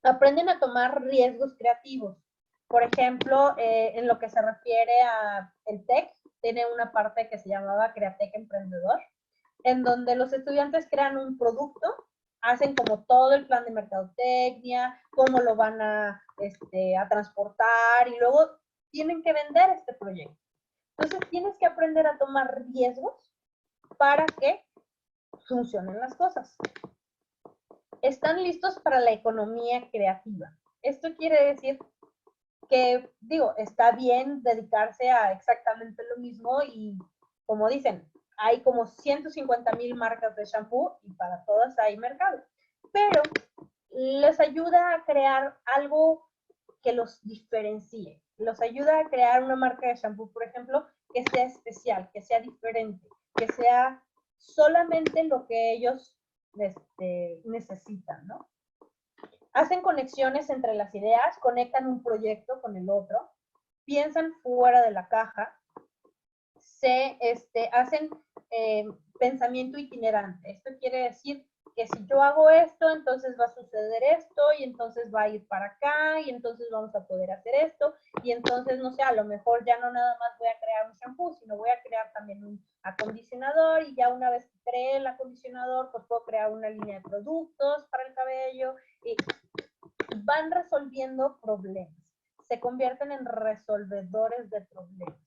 Aprenden a tomar riesgos creativos. Por ejemplo, en lo que se refiere a el TEC, tiene una parte que se llamaba Createc Emprendedor, en donde los estudiantes crean un producto, hacen como todo el plan de mercadotecnia, cómo lo van a transportar y luego tienen que vender este proyecto. Entonces tienes que aprender a tomar riesgos para que funcionen las cosas. Están listos para la economía creativa. Esto quiere decir que, está bien dedicarse a exactamente lo mismo y, como dicen, hay como 150,000 marcas de shampoo y para todas hay mercado. Pero les ayuda a crear algo que los diferencie. Los ayuda a crear una marca de shampoo, por ejemplo, que sea especial, que sea diferente, que sea solamente lo que ellos necesitan, ¿no? Hacen conexiones entre las ideas, conectan un proyecto con el otro, piensan fuera de la caja, hacen pensamiento itinerante. Esto quiere decir que si yo hago esto, entonces va a suceder esto, y entonces va a ir para acá, y entonces vamos a poder hacer esto, y entonces, no sé, a lo mejor ya no nada más voy a crear un shampoo, sino voy a crear también un acondicionador, y ya una vez que cree el acondicionador, pues puedo crear una línea de productos para el cabello, y van resolviendo problemas. Se convierten en resolvedores de problemas.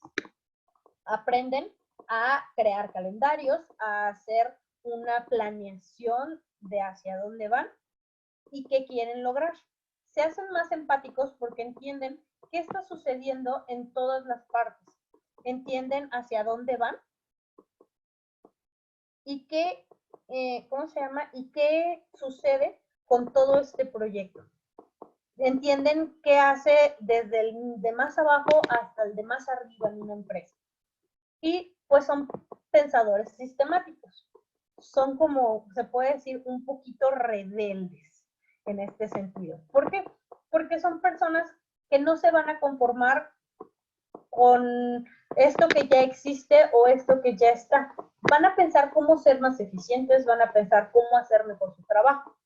Aprenden a crear calendarios, a hacer una planeación de hacia dónde van y qué quieren lograr. Se hacen más empáticos porque entienden qué está sucediendo en todas las partes. Entienden hacia dónde van y qué, y qué sucede con todo este proyecto. entienden qué hace desde el de más abajo hasta el de más arriba en una empresa. Y pues son pensadores sistemáticos. Son como, se puede decir, un poquito rebeldes en este sentido. ¿Por qué? Porque son personas que no se van a conformar con esto que ya existe o esto que ya está. Van a pensar cómo ser más eficientes, van a pensar cómo hacer mejor su trabajo.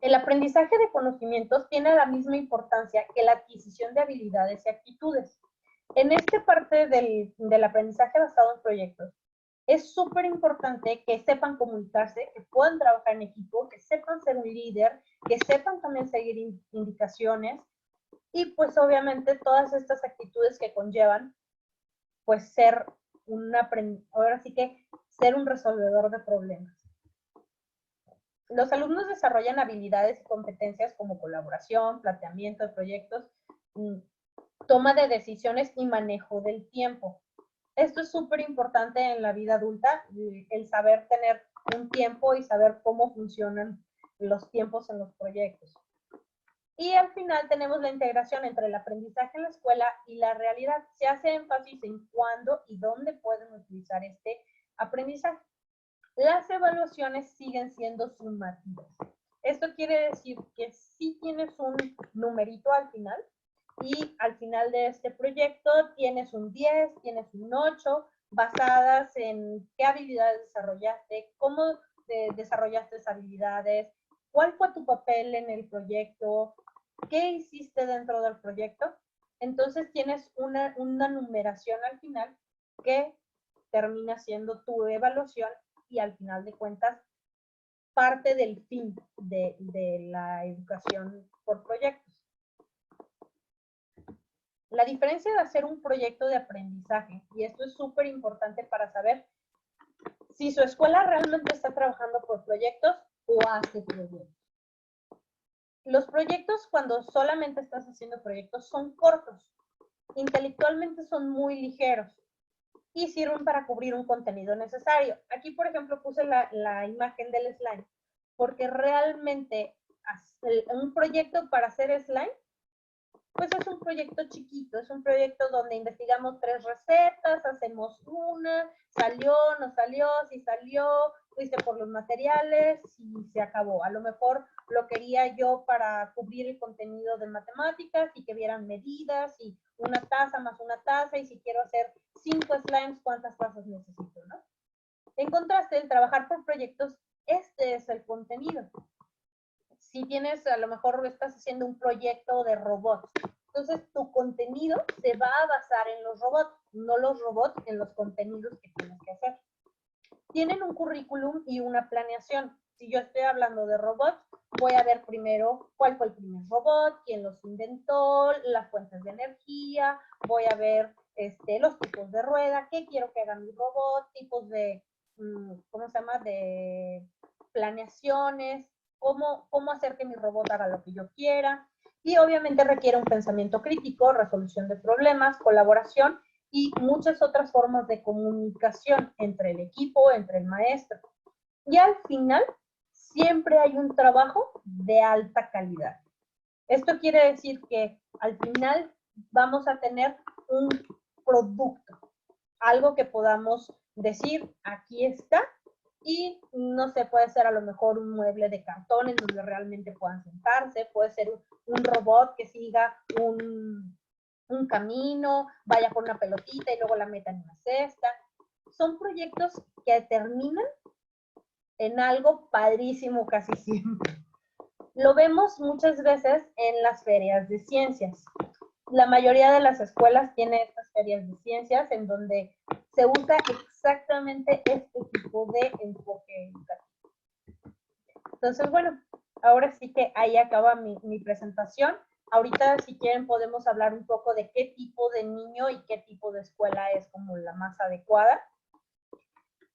El aprendizaje de conocimientos tiene la misma importancia que la adquisición de habilidades y actitudes. En esta parte del aprendizaje basado en proyectos, es súper importante que sepan comunicarse, que puedan trabajar en equipo, que sepan ser un líder, que sepan también seguir indicaciones y pues obviamente todas estas actitudes que conllevan pues ser ahora sí que ser un resolvedor de problemas. Los alumnos desarrollan habilidades y competencias como colaboración, planteamiento de proyectos, toma de decisiones y manejo del tiempo. Esto es súper importante en la vida adulta, el saber tener un tiempo y saber cómo funcionan los tiempos en los proyectos. Y al final tenemos la integración entre el aprendizaje en la escuela y la realidad. Se hace énfasis en cuándo y dónde pueden utilizar este aprendizaje. Las evaluaciones siguen siendo sumativas. Esto quiere decir que sí tienes un numerito al final y al final de este proyecto tienes un 10, tienes un 8, basadas en qué habilidades desarrollaste, cómo desarrollaste esas habilidades, cuál fue tu papel en el proyecto, qué hiciste dentro del proyecto. Entonces tienes una numeración al final que termina siendo tu evaluación y al final de cuentas parte del fin de la educación por proyectos. La diferencia de hacer un proyecto de aprendizaje, y esto es súper importante para saber si su escuela realmente está trabajando por proyectos o hace proyectos. Los proyectos, cuando solamente estás haciendo proyectos, son cortos. Intelectualmente son muy ligeros y sirven para cubrir un contenido necesario. Aquí, por ejemplo, puse la imagen del slime, porque realmente un proyecto para hacer slime, pues es un proyecto chiquito, es un proyecto donde investigamos 3 recetas, hacemos una, salió, no salió, si salió, fuiste por los materiales y se acabó. A lo mejor lo quería yo para cubrir el contenido de matemáticas y que vieran medidas y una taza más una taza y si quiero hacer 5 slimes, ¿cuántas tazas necesito, no? En contraste, el trabajar por proyectos, este es el contenido. Si tienes, a lo mejor estás haciendo un proyecto de robots, entonces tu contenido se va a basar en los robots, no los robots en los contenidos que tienes que hacer. Tienen un currículum y una planeación. Si yo estoy hablando de robots, voy a ver primero cuál fue el primer robot, quién los inventó, las fuentes de energía, voy a ver los tipos de rueda, qué quiero que haga mi robot, tipos de, ¿cómo se llama?, de planeaciones, cómo hacer que mi robot haga lo que yo quiera. Y obviamente requiere un pensamiento crítico, resolución de problemas, colaboración y muchas otras formas de comunicación entre el equipo, entre el maestro. Y al final, siempre hay un trabajo de alta calidad. Esto quiere decir que al final vamos a tener un producto, algo que podamos decir, aquí está, y no sé, puede ser a lo mejor un mueble de cartón en donde realmente puedan sentarse, puede ser un robot que siga un camino, vaya por una pelotita y luego la meta en una cesta. Son proyectos que terminan en algo padrísimo casi siempre. Lo vemos muchas veces en las ferias de ciencias. La mayoría de las escuelas tienen estas ferias de ciencias en donde se usa exactamente este tipo de enfoque educativo. Entonces, bueno, ahora sí que ahí acaba mi presentación. Ahorita, si quieren, podemos hablar un poco de qué tipo de niño y qué tipo de escuela es como la más adecuada.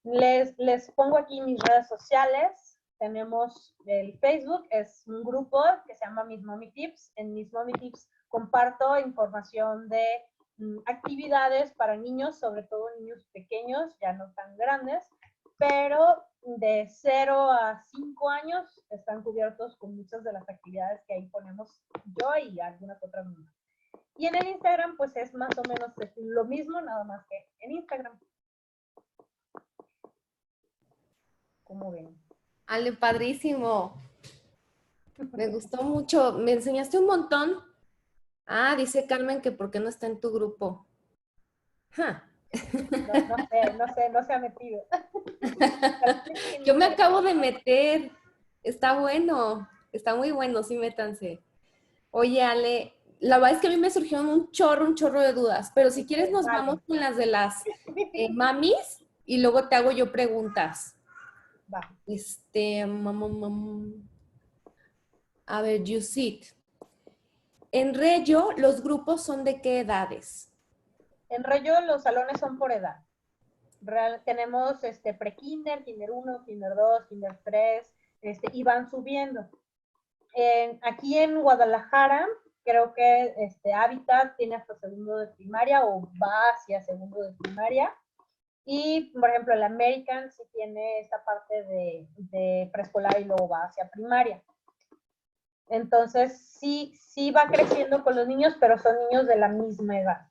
Les pongo aquí mis redes sociales. Tenemos el Facebook, es un grupo que se llama Miss Mommy Tips. En Miss Mommy Tips comparto información de actividades para niños, sobre todo niños pequeños, ya no tan grandes, pero de 0 a 5 años están cubiertos con muchas de las actividades que ahí ponemos yo y algunas otras más. Y en el Instagram, pues es más o menos lo mismo, nada más que en Instagram. ¿Cómo ven? Ale, padrísimo. Me gustó mucho. Me enseñaste un montón. Ah, dice Carmen que por qué no está en tu grupo. Huh. No se ha metido. Yo me acabo de meter. Está bueno. Está muy bueno, sí, métanse. Oye, Ale, la verdad es que a mí me surgieron un chorro de dudas, pero si quieres nos Vale. vamos con las de las mamis y luego te hago yo preguntas. Va. A ver, Yusit. En Reggio, ¿los grupos son de qué edades? En Reggio los salones son por edad. Tenemos pre-kinder, kinder 1, kinder 2, kinder 3, y van subiendo. Aquí en Guadalajara, creo que Habitat tiene hasta segundo de primaria o va hacia segundo de primaria. Y, por ejemplo, el American sí tiene esta parte de preescolar y luego va hacia primaria. Entonces, sí va creciendo con los niños, pero son niños de la misma edad.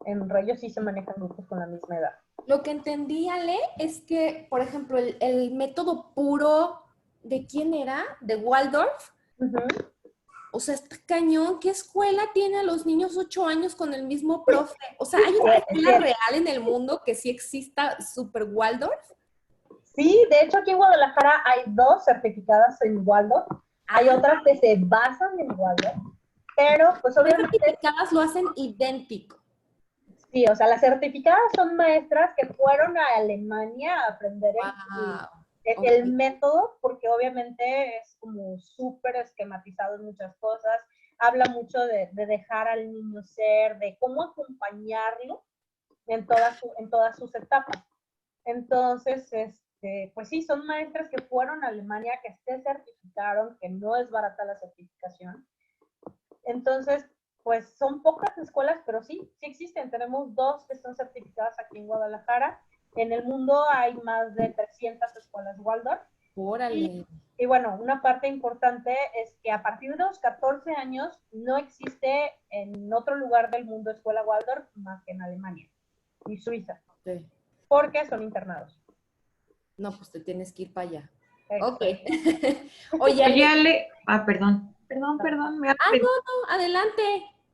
En Reggio sí se manejan grupos con la misma edad. Lo que entendí, Ale, es que, por ejemplo, el método puro, ¿de quién era? ¿De Waldorf? O sea, está cañón. ¿Qué escuela tiene a los niños 8 años con el mismo profe? O sea, ¿hay una escuela real en el mundo que sí exista super Waldorf? Sí, de hecho aquí en Guadalajara hay 2 certificadas en Waldorf. Hay otras que se basan en Waldorf, pero pues obviamente... Las certificadas lo hacen idéntico. Sí, o sea, las certificadas son maestras que fueron a Alemania a aprender el método, porque obviamente es como súper esquematizado en muchas cosas. Habla mucho de dejar al niño ser, de cómo acompañarlo en todas sus etapas. Entonces, pues sí, son maestras que fueron a Alemania, que se certificaron, que no es barata la certificación. Entonces, pues son pocas escuelas, pero sí existen. Tenemos 2 que están certificadas aquí en Guadalajara. En el mundo hay más de 300 escuelas Waldorf. Órale. Y bueno, una parte importante es que a partir de los 14 años no existe en otro lugar del mundo escuela Waldorf más que en Alemania y Suiza. Okay. Porque son internados. No, pues te tienes que ir para allá. Exacto. Ok. Oye, Ale. Perdón. No, adelante.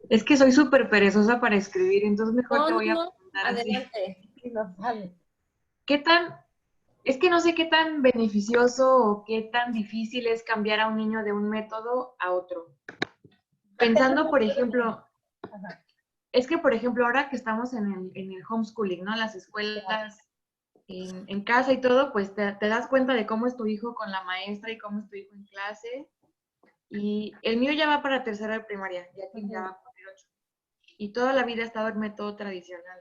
Es que soy súper perezosa para escribir, entonces mejor te voy a preguntar adelante. Así. Es que no sé qué tan beneficioso o qué tan difícil es cambiar a un niño de un método a otro. Pensando, por ejemplo, es que, por ejemplo, ahora que estamos en el homeschooling, ¿no? Las escuelas en casa y todo, pues te das cuenta de cómo es tu hijo con la maestra y cómo es tu hijo en clase. Y el mío ya va para tercera de primaria, ya va por el 8. Y toda la vida ha estado el método tradicional.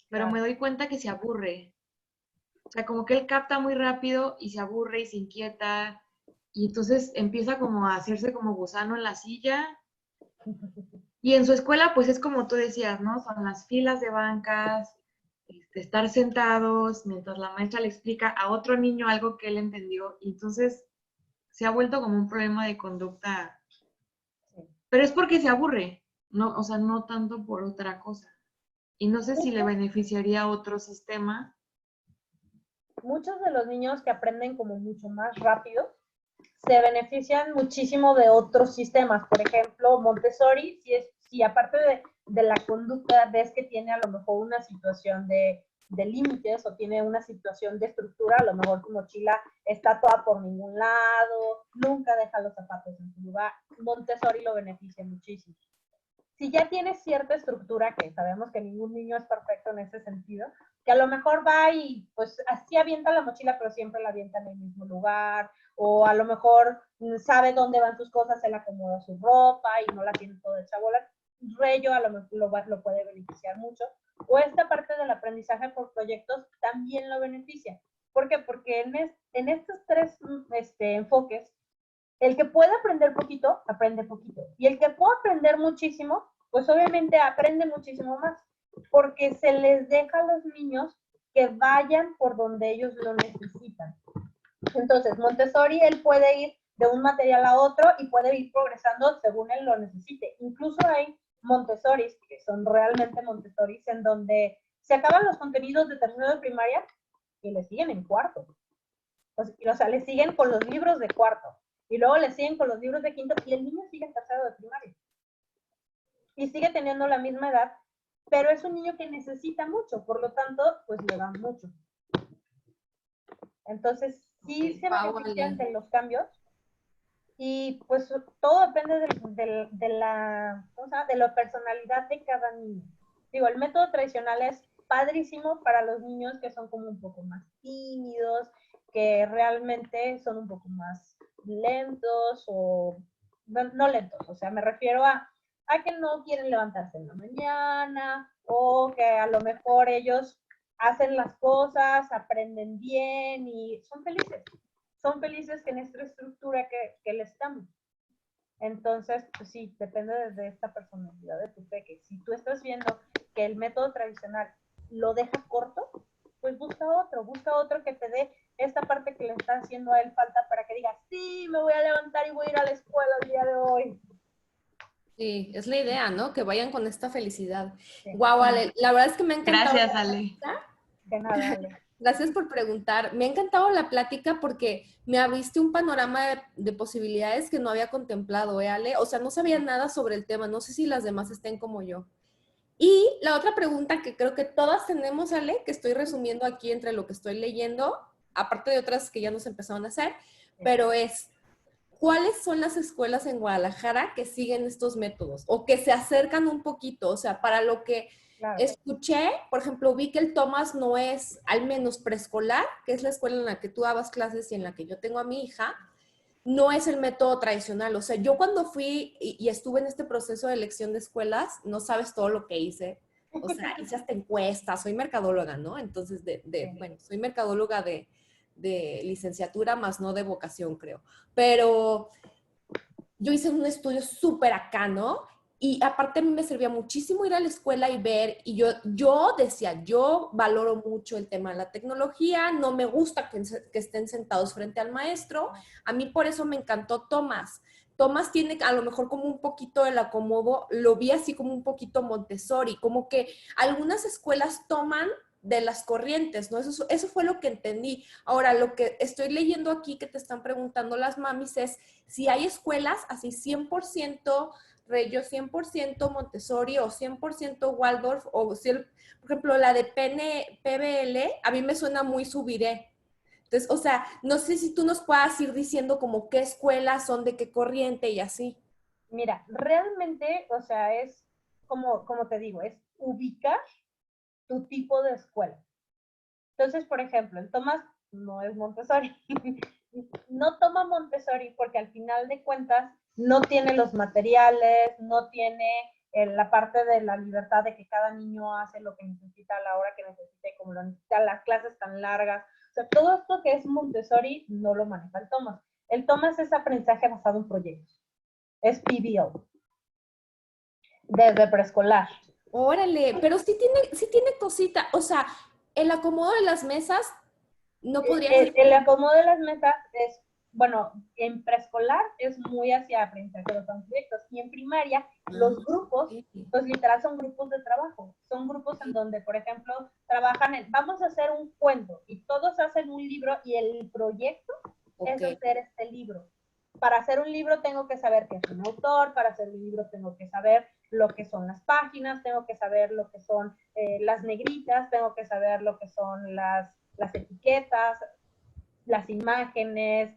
Pero me doy cuenta que se aburre. O sea, como que él capta muy rápido y se aburre y se inquieta. Y entonces empieza como a hacerse como gusano en la silla. Y en su escuela, pues es como tú decías, ¿no? Son las filas de bancas, estar sentados mientras la maestra le explica a otro niño algo que él entendió. Y entonces se ha vuelto como un problema de conducta. Pero es porque se aburre, no, o sea, no tanto por otra cosa. Y no sé si le beneficiaría a otro sistema. Muchos de los niños que aprenden como mucho más rápido se benefician muchísimo de otros sistemas. Por ejemplo, Montessori, si aparte de la conducta ves que tiene a lo mejor una situación de límites o tiene una situación de estructura, a lo mejor tu mochila está toda por ningún lado, nunca deja los zapatos en su lugar, Montessori lo beneficia muchísimo. Si ya tiene cierta estructura, que sabemos que ningún niño es perfecto en ese sentido, que a lo mejor va y pues así avienta la mochila, pero siempre la avienta en el mismo lugar, o a lo mejor sabe dónde van sus cosas, él acomoda su ropa y no la tiene toda hecha bola. Reggio a lo mejor lo puede beneficiar mucho. O esta parte del aprendizaje por proyectos también lo beneficia. ¿Por qué? Porque en estos 3 enfoques, el que puede aprender poquito, aprende poquito. Y el que puede aprender muchísimo, pues obviamente aprende muchísimo más. Porque se les deja a los niños que vayan por donde ellos lo necesitan. Entonces, Montessori, él puede ir de un material a otro y puede ir progresando según él lo necesite. Incluso hay Montessoris, que son realmente Montessoris, en donde se acaban los contenidos de tercero de primaria y le siguen en cuarto. O sea, le siguen con los libros de cuarto. Y luego le siguen con los libros de quinto y el niño sigue en tercero de primaria. Y sigue teniendo la misma edad, pero es un niño que necesita mucho, por lo tanto, pues le dan mucho. Entonces, sí se benefician de los cambios y pues todo depende de la personalidad de cada niño. Digo, el método tradicional es padrísimo para los niños que son como un poco más tímidos, que realmente son un poco más lentos o no lentos, o sea, me refiero a que no quieren levantarse en la mañana o que a lo mejor ellos hacen las cosas, aprenden bien y son felices. Son felices en esta estructura que les damos. Entonces, pues sí, depende de esta personalidad de tu peque. Si tú estás viendo que el método tradicional lo deja corto, pues busca otro que te dé esta parte que le está haciendo a él falta para que diga, sí, me voy a levantar y voy a ir a la escuela el día de hoy. Sí, es la idea, ¿no? Que vayan con esta felicidad. Sí. Guau, Ale, la verdad es que me ha encantado. Gracias, Ale. De nada, Ale. Gracias por preguntar. Me ha encantado la plática porque me abriste un panorama de posibilidades que no había contemplado, Ale? O sea, no sabía nada sobre el tema. No sé si las demás estén como yo. Y la otra pregunta que creo que todas tenemos, Ale, que estoy resumiendo aquí entre lo que estoy leyendo, aparte de otras que ya nos empezaron a hacer, pero es, ¿cuáles son las escuelas en Guadalajara que siguen estos métodos o que se acercan un poquito? O sea, para lo que escuché, por ejemplo, vi que el Tomás no es al menos preescolar, que es la escuela en la que tú dabas clases y en la que yo tengo a mi hija, no es el método tradicional. O sea, yo cuando fui y estuve en este proceso de elección de escuelas, no sabes todo lo que hice. O sea, hice hasta encuestas, soy mercadóloga, ¿no? Entonces, bueno, soy mercadóloga de licenciatura, más no de vocación, creo. Pero yo hice un estudio súper acá, ¿no? Y aparte a mí me servía muchísimo ir a la escuela y ver, y yo decía, yo valoro mucho el tema de la tecnología, no me gusta que estén sentados frente al maestro, a mí por eso me encantó Tomás. Tomás tiene a lo mejor como un poquito el acomodo, lo vi así como un poquito Montessori, como que algunas escuelas toman de las corrientes, ¿no? Eso fue lo que entendí. Ahora, lo que estoy leyendo aquí que te están preguntando las mamis es si hay escuelas así 100% Reggio, 100% Montessori o 100% Waldorf, o si por ejemplo, la de PBL, a mí me suena muy Subiré. Entonces, o sea, no sé si tú nos puedas ir diciendo como qué escuelas son de qué corriente y así. Mira, realmente, o sea, es como te digo, es ubicar tu tipo de escuela. Entonces, por ejemplo, el Tomás no es Montessori. No toma Montessori porque al final de cuentas no tiene los materiales, no tiene la parte de la libertad de que cada niño hace lo que necesita a la hora que necesita y como lo necesita, las clases tan largas. O sea, todo esto que es Montessori no lo maneja el Tomás. El Tomás es aprendizaje basado en proyectos. Es PBL. Desde preescolar. Órale, pero sí tiene cosita, o sea, el acomodo de las mesas no podría ser. El acomodo de las mesas es, bueno, en preescolar es muy hacia aprendizaje de los proyectos y en primaria los grupos, pues literal son grupos de trabajo, son grupos en donde, por ejemplo, trabajan en, vamos a hacer un cuento y todos hacen un libro y el proyecto es hacer este libro. Para hacer un libro tengo que saber qué es un autor, para hacer un libro tengo que saber lo que son las páginas, tengo que saber lo que son las negritas, tengo que saber lo que son las etiquetas, las imágenes,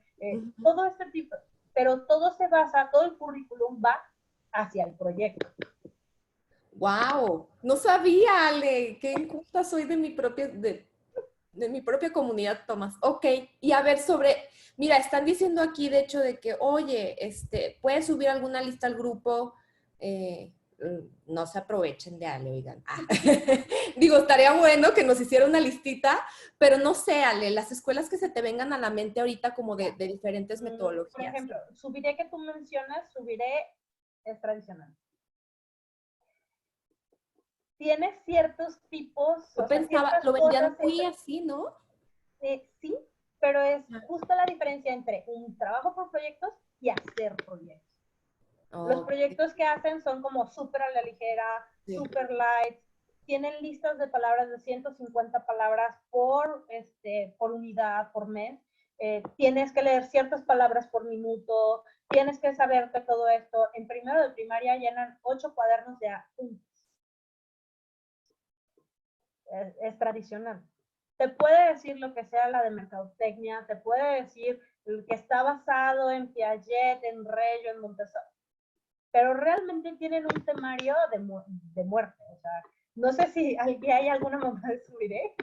todo este tipo. Pero todo se basa, todo el currículum va hacia el proyecto. ¡Wow! No sabía, Ale, qué inculta soy de mi propia comunidad, Tomás. Ok, y a ver mira, están diciendo aquí, de hecho, de que, oye, puedes subir alguna lista al grupo, no se aprovechen de Ale, oigan. Digo, estaría bueno que nos hiciera una listita, pero no sé, Ale, las escuelas que se te vengan a la mente ahorita como de diferentes metodologías. Por ejemplo, Subiré que tú mencionas, Subiré es tradicional. tiene ciertos tipos, Yo o sea, pensaba, ciertas lo vendían cosas, muy así, ¿no? sí, pero es Ajá. justo la diferencia entre un trabajo por proyectos y hacer proyectos. Los Ok, proyectos que hacen son como súper a la ligera, sí. súper light, tienen listas de palabras de 150 palabras por unidad, por mes. Tienes que leer ciertas palabras por minuto, tienes que saberte todo esto. En primero de primaria llenan 8 cuadernos de apuntes. Es tradicional. Te puede decir lo que sea la de mercadotecnia, te puede decir que está basado en Piaget, en Reyo, en Montessori, pero realmente tienen un temario de muerte. O sea, no sé si hay alguna mamá de Subiré.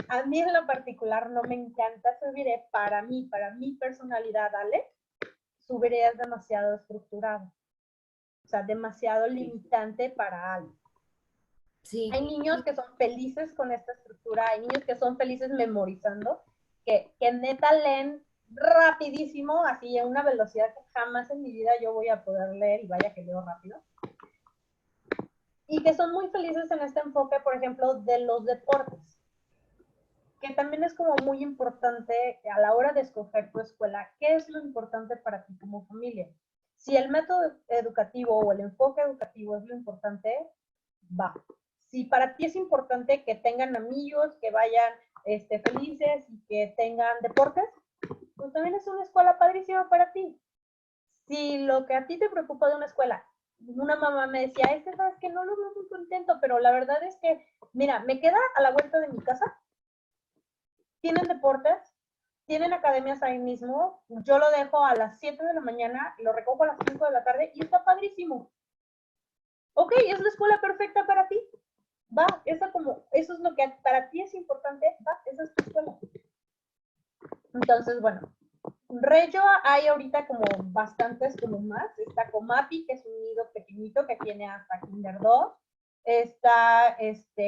A mí en lo particular no me encanta Subiré. Para mi personalidad, Ale, Subiré es demasiado estructurado. O sea, demasiado limitante para Ale. Sí. Hay niños que son felices con esta estructura, hay niños que son felices memorizando, que neta leen rapidísimo, así a una velocidad que jamás en mi vida yo voy a poder leer, y vaya que leo rápido. Y que son muy felices en este enfoque, por ejemplo, de los deportes, que también es como muy importante a la hora de escoger tu escuela. ¿Qué es lo importante para ti como familia? Si el método educativo o el enfoque educativo es lo importante, va. Si para ti es importante que tengan amigos, que vayan felices y que tengan deportes, pues también es una escuela padrísima para ti. Si lo que a ti te preocupa de una escuela, una mamá me decía, sabes que no lo veo muy contento, pero la verdad es que, mira, me queda a la vuelta de mi casa, tienen deportes, tienen academias ahí mismo, yo lo dejo a las 7 de la mañana, lo recojo a las 5 de la tarde y está padrísimo. Ok, es la escuela perfecta para ti. Va, eso es lo que para ti es importante, va, esa es tu escuela. Entonces, bueno, Reyo hay ahorita como bastantes como más. Está Comapi, que es un nido pequeñito que tiene hasta Kinder 2. Está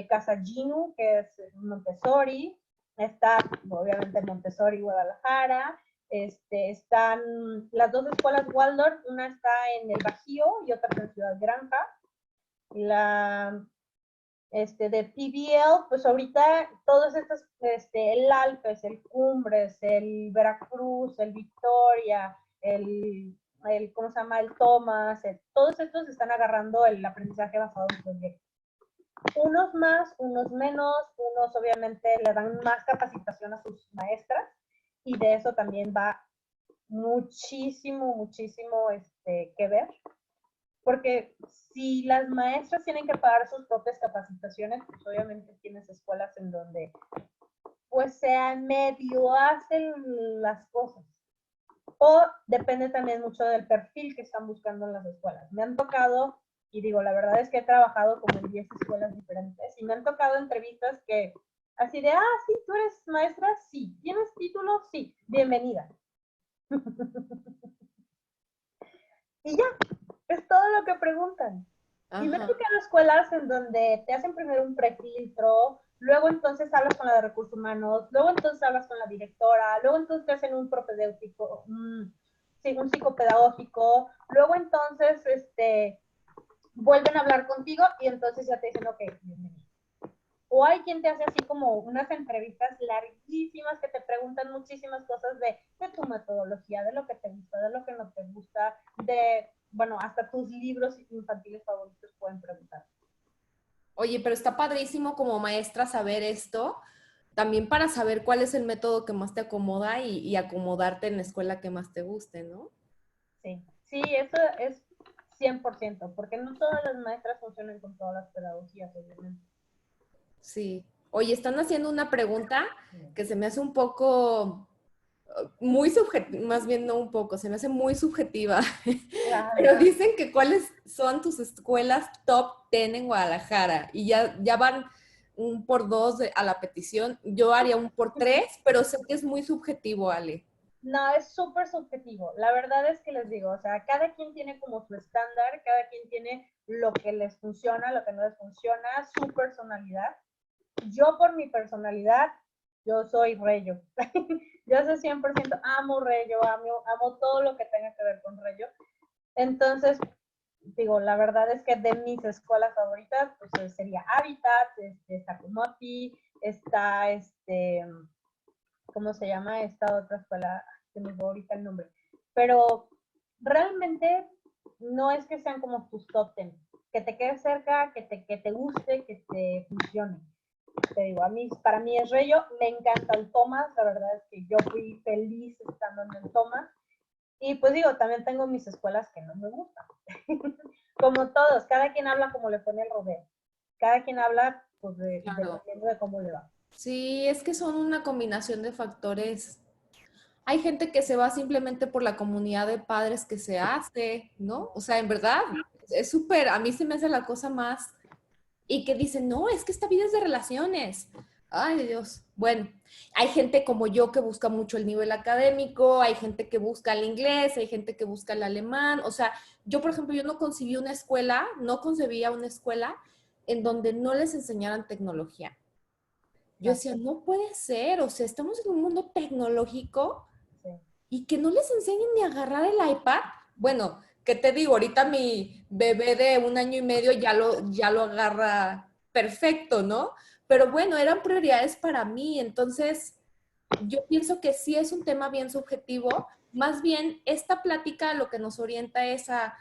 Casa Ginu, que es Montessori. Está, obviamente, Montessori Guadalajara. Están las dos escuelas Waldorf, una está en el Bajío y otra en Ciudad Granja. De PBL, pues ahorita todos estos, el Alpes, el Cumbres, el Veracruz, el Victoria, ¿cómo se llama? El Thomas, todos estos están agarrando el aprendizaje basado en proyectos. Unos más, unos menos, unos obviamente le dan más capacitación a sus maestras, y de eso también va muchísimo, muchísimo que ver. Porque si las maestras tienen que pagar sus propias capacitaciones, pues obviamente tienes escuelas en donde pues se medio hacen las cosas. O depende también mucho del perfil que están buscando en las escuelas. Me han tocado, y digo, la verdad es que he trabajado como en 10 escuelas diferentes, y me han tocado entrevistas que así de, sí, tú eres maestra, sí, tienes título, sí, bienvenida. Y ya, es todo lo que preguntan. Y me he tocado escuelas en donde te hacen primero un prefiltro, luego entonces hablas con la de recursos humanos, luego entonces hablas con la directora, luego entonces te hacen un propedéutico, un psicopedagógico, luego entonces vuelven a hablar contigo y entonces ya te dicen, ok, bienvenido. O hay quien te hace así como unas entrevistas larguísimas que te preguntan muchísimas cosas de tu metodología, de lo que te gusta, de lo que no te gusta, bueno, hasta tus libros infantiles favoritos pueden preguntar. Oye, pero está padrísimo como maestra saber esto, también para saber cuál es el método que más te acomoda y acomodarte en la escuela que más te guste, ¿no? Sí, eso es 100%, porque no todas las maestras funcionan con todas las pedagogías, obviamente. Sí. Oye, están haciendo una pregunta que se me hace un poco, muy subjetiva, más bien no un poco, se me hace muy subjetiva. Pero dicen que cuáles son tus escuelas top 10 en Guadalajara y ya van un por dos a la petición. Yo haría un por tres, pero sé que es muy subjetivo, Ale. No, es súper subjetivo. La verdad es que les digo, o sea, cada quien tiene como su estándar, cada quien tiene lo que les funciona, lo que no les funciona, su personalidad. Yo por mi personalidad, yo soy Reyo. Yo soy 100% amo Reyo, amo todo lo que tenga que ver con Reyo. Entonces, digo, la verdad es que de mis escuelas favoritas, pues sería Habitat, está Comoti, está ¿cómo se llama esta otra escuela? Se me fue ahorita el nombre. Pero realmente no es que sean como tus top 10. Que te quede cerca, que te guste, que te funcione. Te digo, para mí es Rello, me encanta el Thomas, la verdad es que yo fui feliz estando en el Thomas. Y pues digo, también tengo mis escuelas que no me gustan. Como todos, cada quien habla como le pone el rodeo. Cada quien habla, pues, Claro. dependiendo de cómo le va. Sí, es que son una combinación de factores. Hay gente que se va simplemente por la comunidad de padres que se hace, ¿no? O sea, en verdad, es súper, a mí se me hace la cosa más, y que dicen, no, es que esta vida es de relaciones. Ay, Dios. Bueno, hay gente como yo que busca mucho el nivel académico, hay gente que busca el inglés, hay gente que busca el alemán. O sea, yo, por ejemplo, yo no concebí una escuela, no concebía una escuela en donde no les enseñaran tecnología. Yo decía, no puede ser, o sea, estamos en un mundo tecnológico Sí. y que no les enseñen ni a agarrar el iPad. Bueno, ¿qué te digo? Ahorita mi bebé de 1 año y medio ya lo agarra perfecto, ¿no? Pero bueno, eran prioridades para mí, entonces yo pienso que sí es un tema bien subjetivo. Más bien, esta plática lo que nos orienta es a,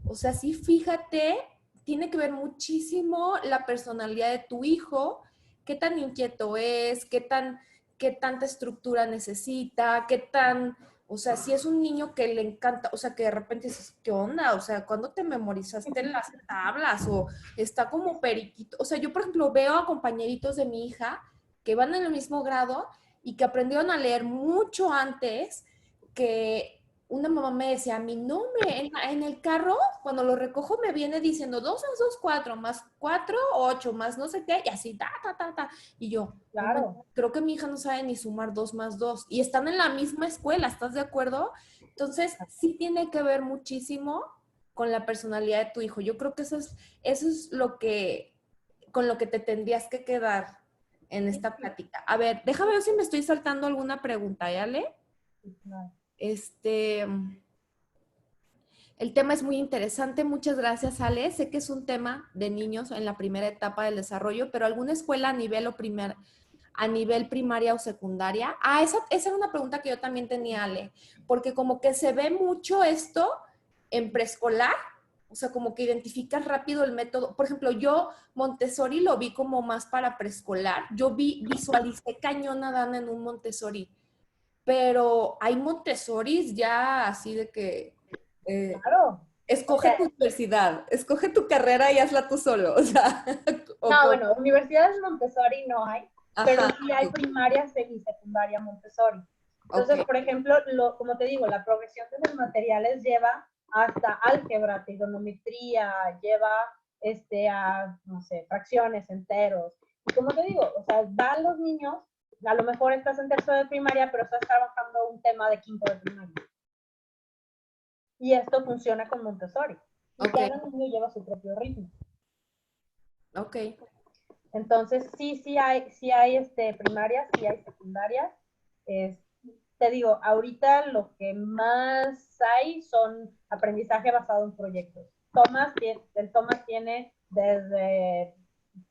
o sea, sí, fíjate, tiene que ver muchísimo la personalidad de tu hijo, qué tan inquieto es, qué tanta estructura necesita, qué tan, o sea, si es un niño que le encanta, o sea, que de repente dices, ¿qué onda? O sea, ¿cuándo te memorizaste las tablas? O está como periquito. O sea, yo, por ejemplo, veo a compañeritos de mi hija que van en el mismo grado y que aprendieron a leer mucho antes, que una mamá me decía, mi nombre en el carro, cuando lo recojo, me viene diciendo 2 más 2, 4, más 4, 8, más no sé qué, y así, ta, ta, ta, ta. Y yo, Claro. no, creo que mi hija no sabe ni sumar 2 más 2. Y están en la misma escuela, ¿estás de acuerdo? Entonces, sí tiene que ver muchísimo con la personalidad de tu hijo. Yo creo que eso es lo que, con lo que te tendrías que quedar en esta plática. A ver, déjame ver si me estoy saltando alguna pregunta, ¿yale? No. Este, el tema es muy interesante. Muchas gracias, Ale. Sé que es un tema de niños en la primera etapa del desarrollo, pero ¿alguna escuela a nivel primaria o secundaria? Ah, esa era una pregunta que yo también tenía, Ale, porque como que se ve mucho esto en preescolar, o sea, como que identificas rápido el método. Por ejemplo, yo Montessori lo vi como más para preescolar. Visualicé cañón a Dana en un Montessori, pero hay Montessoris ya así de que Claro. O escoge sea, tu universidad, escoge tu carrera y hazla tú solo, o sea, no, bueno, universidades Montessori no hay, pero ajá, sí hay primarias y secundaria Montessori. ok, Entonces, por ejemplo, como te digo, la progresión de los materiales lleva hasta álgebra, trigonometría, lleva a, no sé, fracciones, enteros. Y como te digo, o sea, van los niños, a lo mejor estás en tercero de primaria, pero estás trabajando un tema de quinto de primaria. Y esto funciona con Montessori. Y ok, cada niño lleva su propio ritmo. ok, Entonces, sí hay primarias, sí hay secundarias. Te digo, ahorita lo que más hay son aprendizaje basado en proyectos. El Thomas tiene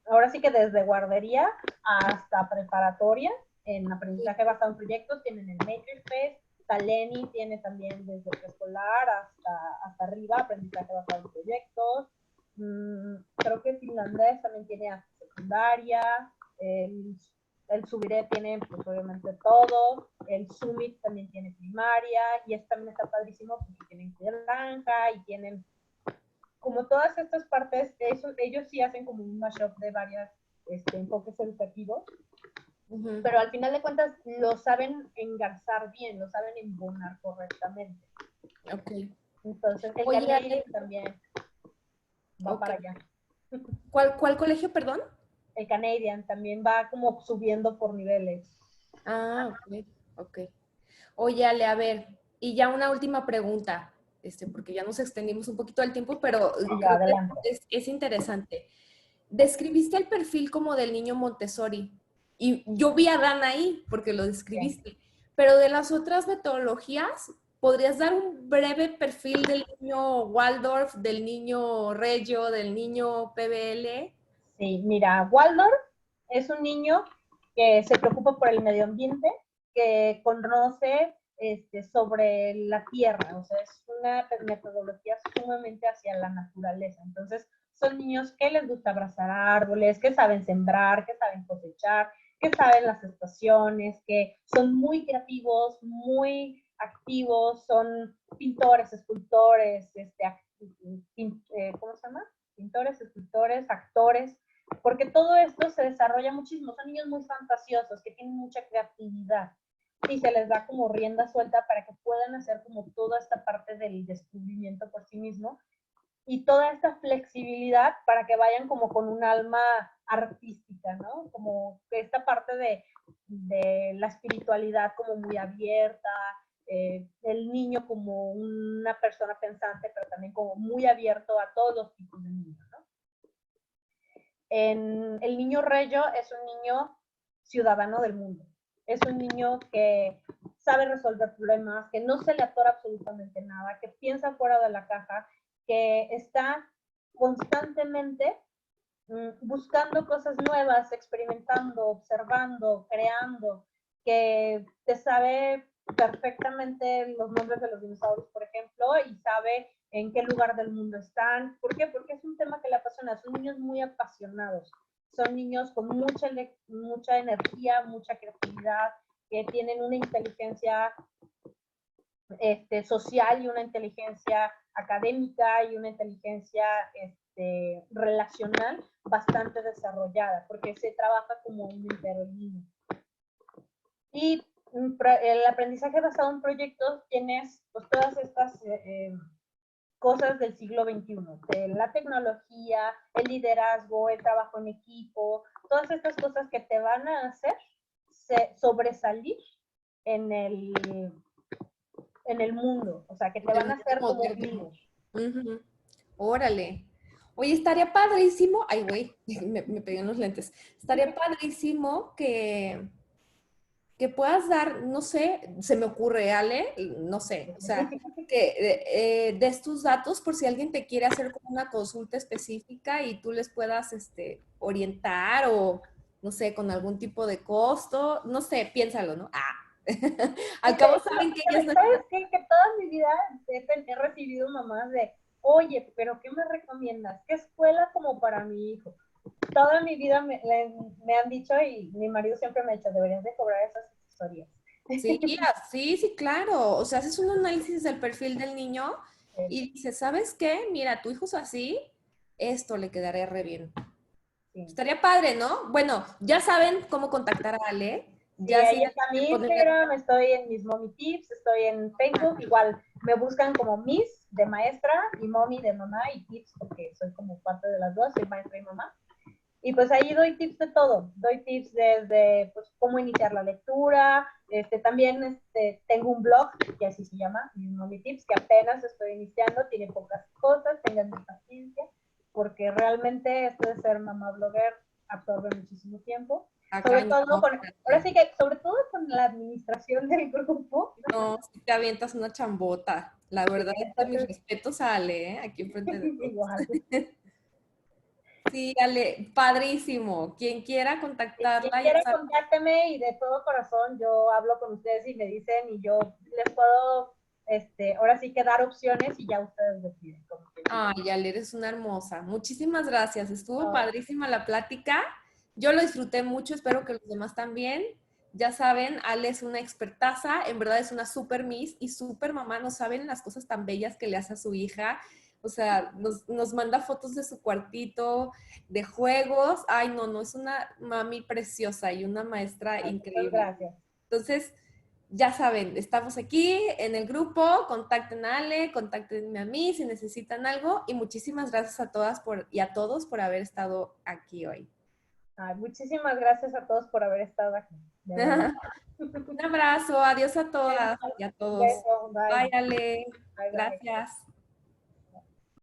ahora sí que desde guardería hasta preparatoria en aprendizaje basado en proyectos. Tienen el Matrix Fest, Taleni tiene también desde preescolar hasta arriba aprendizaje basado en proyectos. Creo que finlandés también tiene hasta secundaria. El Subiré tiene, pues obviamente todo. El Summit también tiene primaria. Y este también está padrísimo porque tienen granja y tienen como todas estas partes. Ellos sí hacen como un mashup de varios enfoques educativos. Pero al final de cuentas lo saben engarzar bien, lo saben embonar correctamente. ok. Entonces el Oye, Canadian también va ok. para allá. ¿Cuál colegio, perdón? El Canadian también va como subiendo por niveles. Ah, ok, ok. Oye, Ale, a ver, y ya una última pregunta, porque ya nos extendimos un poquito del tiempo, pero Y ya, creo que adelante. es interesante. Describiste el perfil como del niño Montessori, y yo vi a Dan ahí, porque lo Bien. describiste, pero de las otras metodologías, ¿podrías dar un breve perfil del niño Waldorf, del niño Reggio, del niño PBL? Sí, mira, Waldorf es un niño que se preocupa por el medio ambiente, que conoce sobre la tierra, o sea, es una metodología sumamente hacia la naturaleza. Entonces, son niños que les gusta abrazar árboles, que saben sembrar, que saben cosechar, que saben las estaciones, que son muy creativos, muy activos, son pintores, escultores, ¿cómo se llama? Pintores, escultores, actores, porque todo esto se desarrolla muchísimo. Son niños muy fantasiosos, que tienen mucha creatividad y se les da como rienda suelta para que puedan hacer como toda esta parte del descubrimiento por sí mismo y toda esta flexibilidad para que vayan como con un alma artística, ¿no? Como esta parte de la espiritualidad como muy abierta, el niño como una persona pensante, pero también como muy abierto a todos los tipos de niños, ¿no? El niño Reggio es un niño ciudadano del mundo. Es un niño que sabe resolver problemas, que no se le atora absolutamente nada, que piensa fuera de la caja, que está constantemente buscando cosas nuevas, experimentando, observando, creando, que te sabe perfectamente los nombres de los dinosaurios, por ejemplo, y sabe en qué lugar del mundo están. ¿Por qué? Porque es un tema que le apasiona. Son niños muy apasionados. Son niños con mucha energía, mucha creatividad, que tienen una inteligencia social y una inteligencia académica y una inteligencia relacional bastante desarrollada, porque se trabaja como un heterolíneo. Y el aprendizaje basado en proyectos tienes pues todas estas cosas del siglo XXI, de la tecnología, el liderazgo, el trabajo en equipo, todas estas cosas que te van a hacer sobresalir en el mundo, o sea, que te van a hacer como líder. Órale. Oye, estaría padrísimo. Ay, güey, me pegué en los lentes. Estaría padrísimo que puedas dar, no sé, se me ocurre, Ale, no sé, o sea, que des tus datos por si alguien te quiere hacer como una consulta específica y tú les puedas orientar o, no sé, con algún tipo de costo, no sé, piénsalo, ¿no? Al cabo saben que ellas no... ¿Sabes qué? Que toda mi vida he recibido mamás de, oye, pero ¿qué me recomiendas? ¿Qué escuela como para mi hijo? Toda mi vida me han dicho y mi marido siempre me ha dicho, deberías de cobrar esas asesorías. Sí, sí, sí, claro. O sea, haces un análisis del perfil del niño y dices, ¿sabes qué? Mira, tu hijo es así, esto le quedaría re bien. Sí. Estaría padre, ¿no? Bueno, ya saben cómo contactar a Ale. Sí, Ya ahí sí, está mi Instagram, estoy en mis Mommy Tips, estoy en Facebook, igual me buscan como Miss de maestra y Mommy de mamá y Tips porque soy como parte de las dos, soy maestra y mamá. Y pues ahí doy tips de todo, doy tips desde pues cómo iniciar la lectura, también tengo un blog que así se llama, Mommy Tips, que apenas estoy iniciando, tiene pocas cosas, tengan paciencia, porque realmente esto de ser mamá blogger absorbe muchísimo tiempo. Sobre todo, ahora sí que, sobre todo con la administración del grupo. No, si te avientas una chambota. La verdad es que mis respetos a Ale, aquí enfrente de todos. Igual. Sí, Ale, padrísimo. Quien quiera contactarla, Quien quiera, contácteme y de todo corazón yo hablo con ustedes y me dicen y yo les puedo, ahora sí que dar opciones y ya ustedes deciden. Ay, Ale, eres una hermosa. Muchísimas gracias. Estuvo padrísima la plática. Yo lo disfruté mucho, espero que los demás también. Ya saben, Ale es una expertaza, en verdad es una super miss y super mamá. No saben las cosas tan bellas que le hace a su hija. O sea, nos manda fotos de su cuartito, de juegos. Ay, no, no, es una mami preciosa y una maestra increíble. Gracias. Entonces, ya saben, estamos aquí en el grupo, contacten a Ale, contáctenme a mí si necesitan algo y muchísimas gracias a todas y a todos por haber estado aquí hoy. Ay, muchísimas gracias a todos por haber estado aquí. Un abrazo, adiós a todas y a todos. Un beso, bye. Bye, Ale. Bye, bye. Gracias.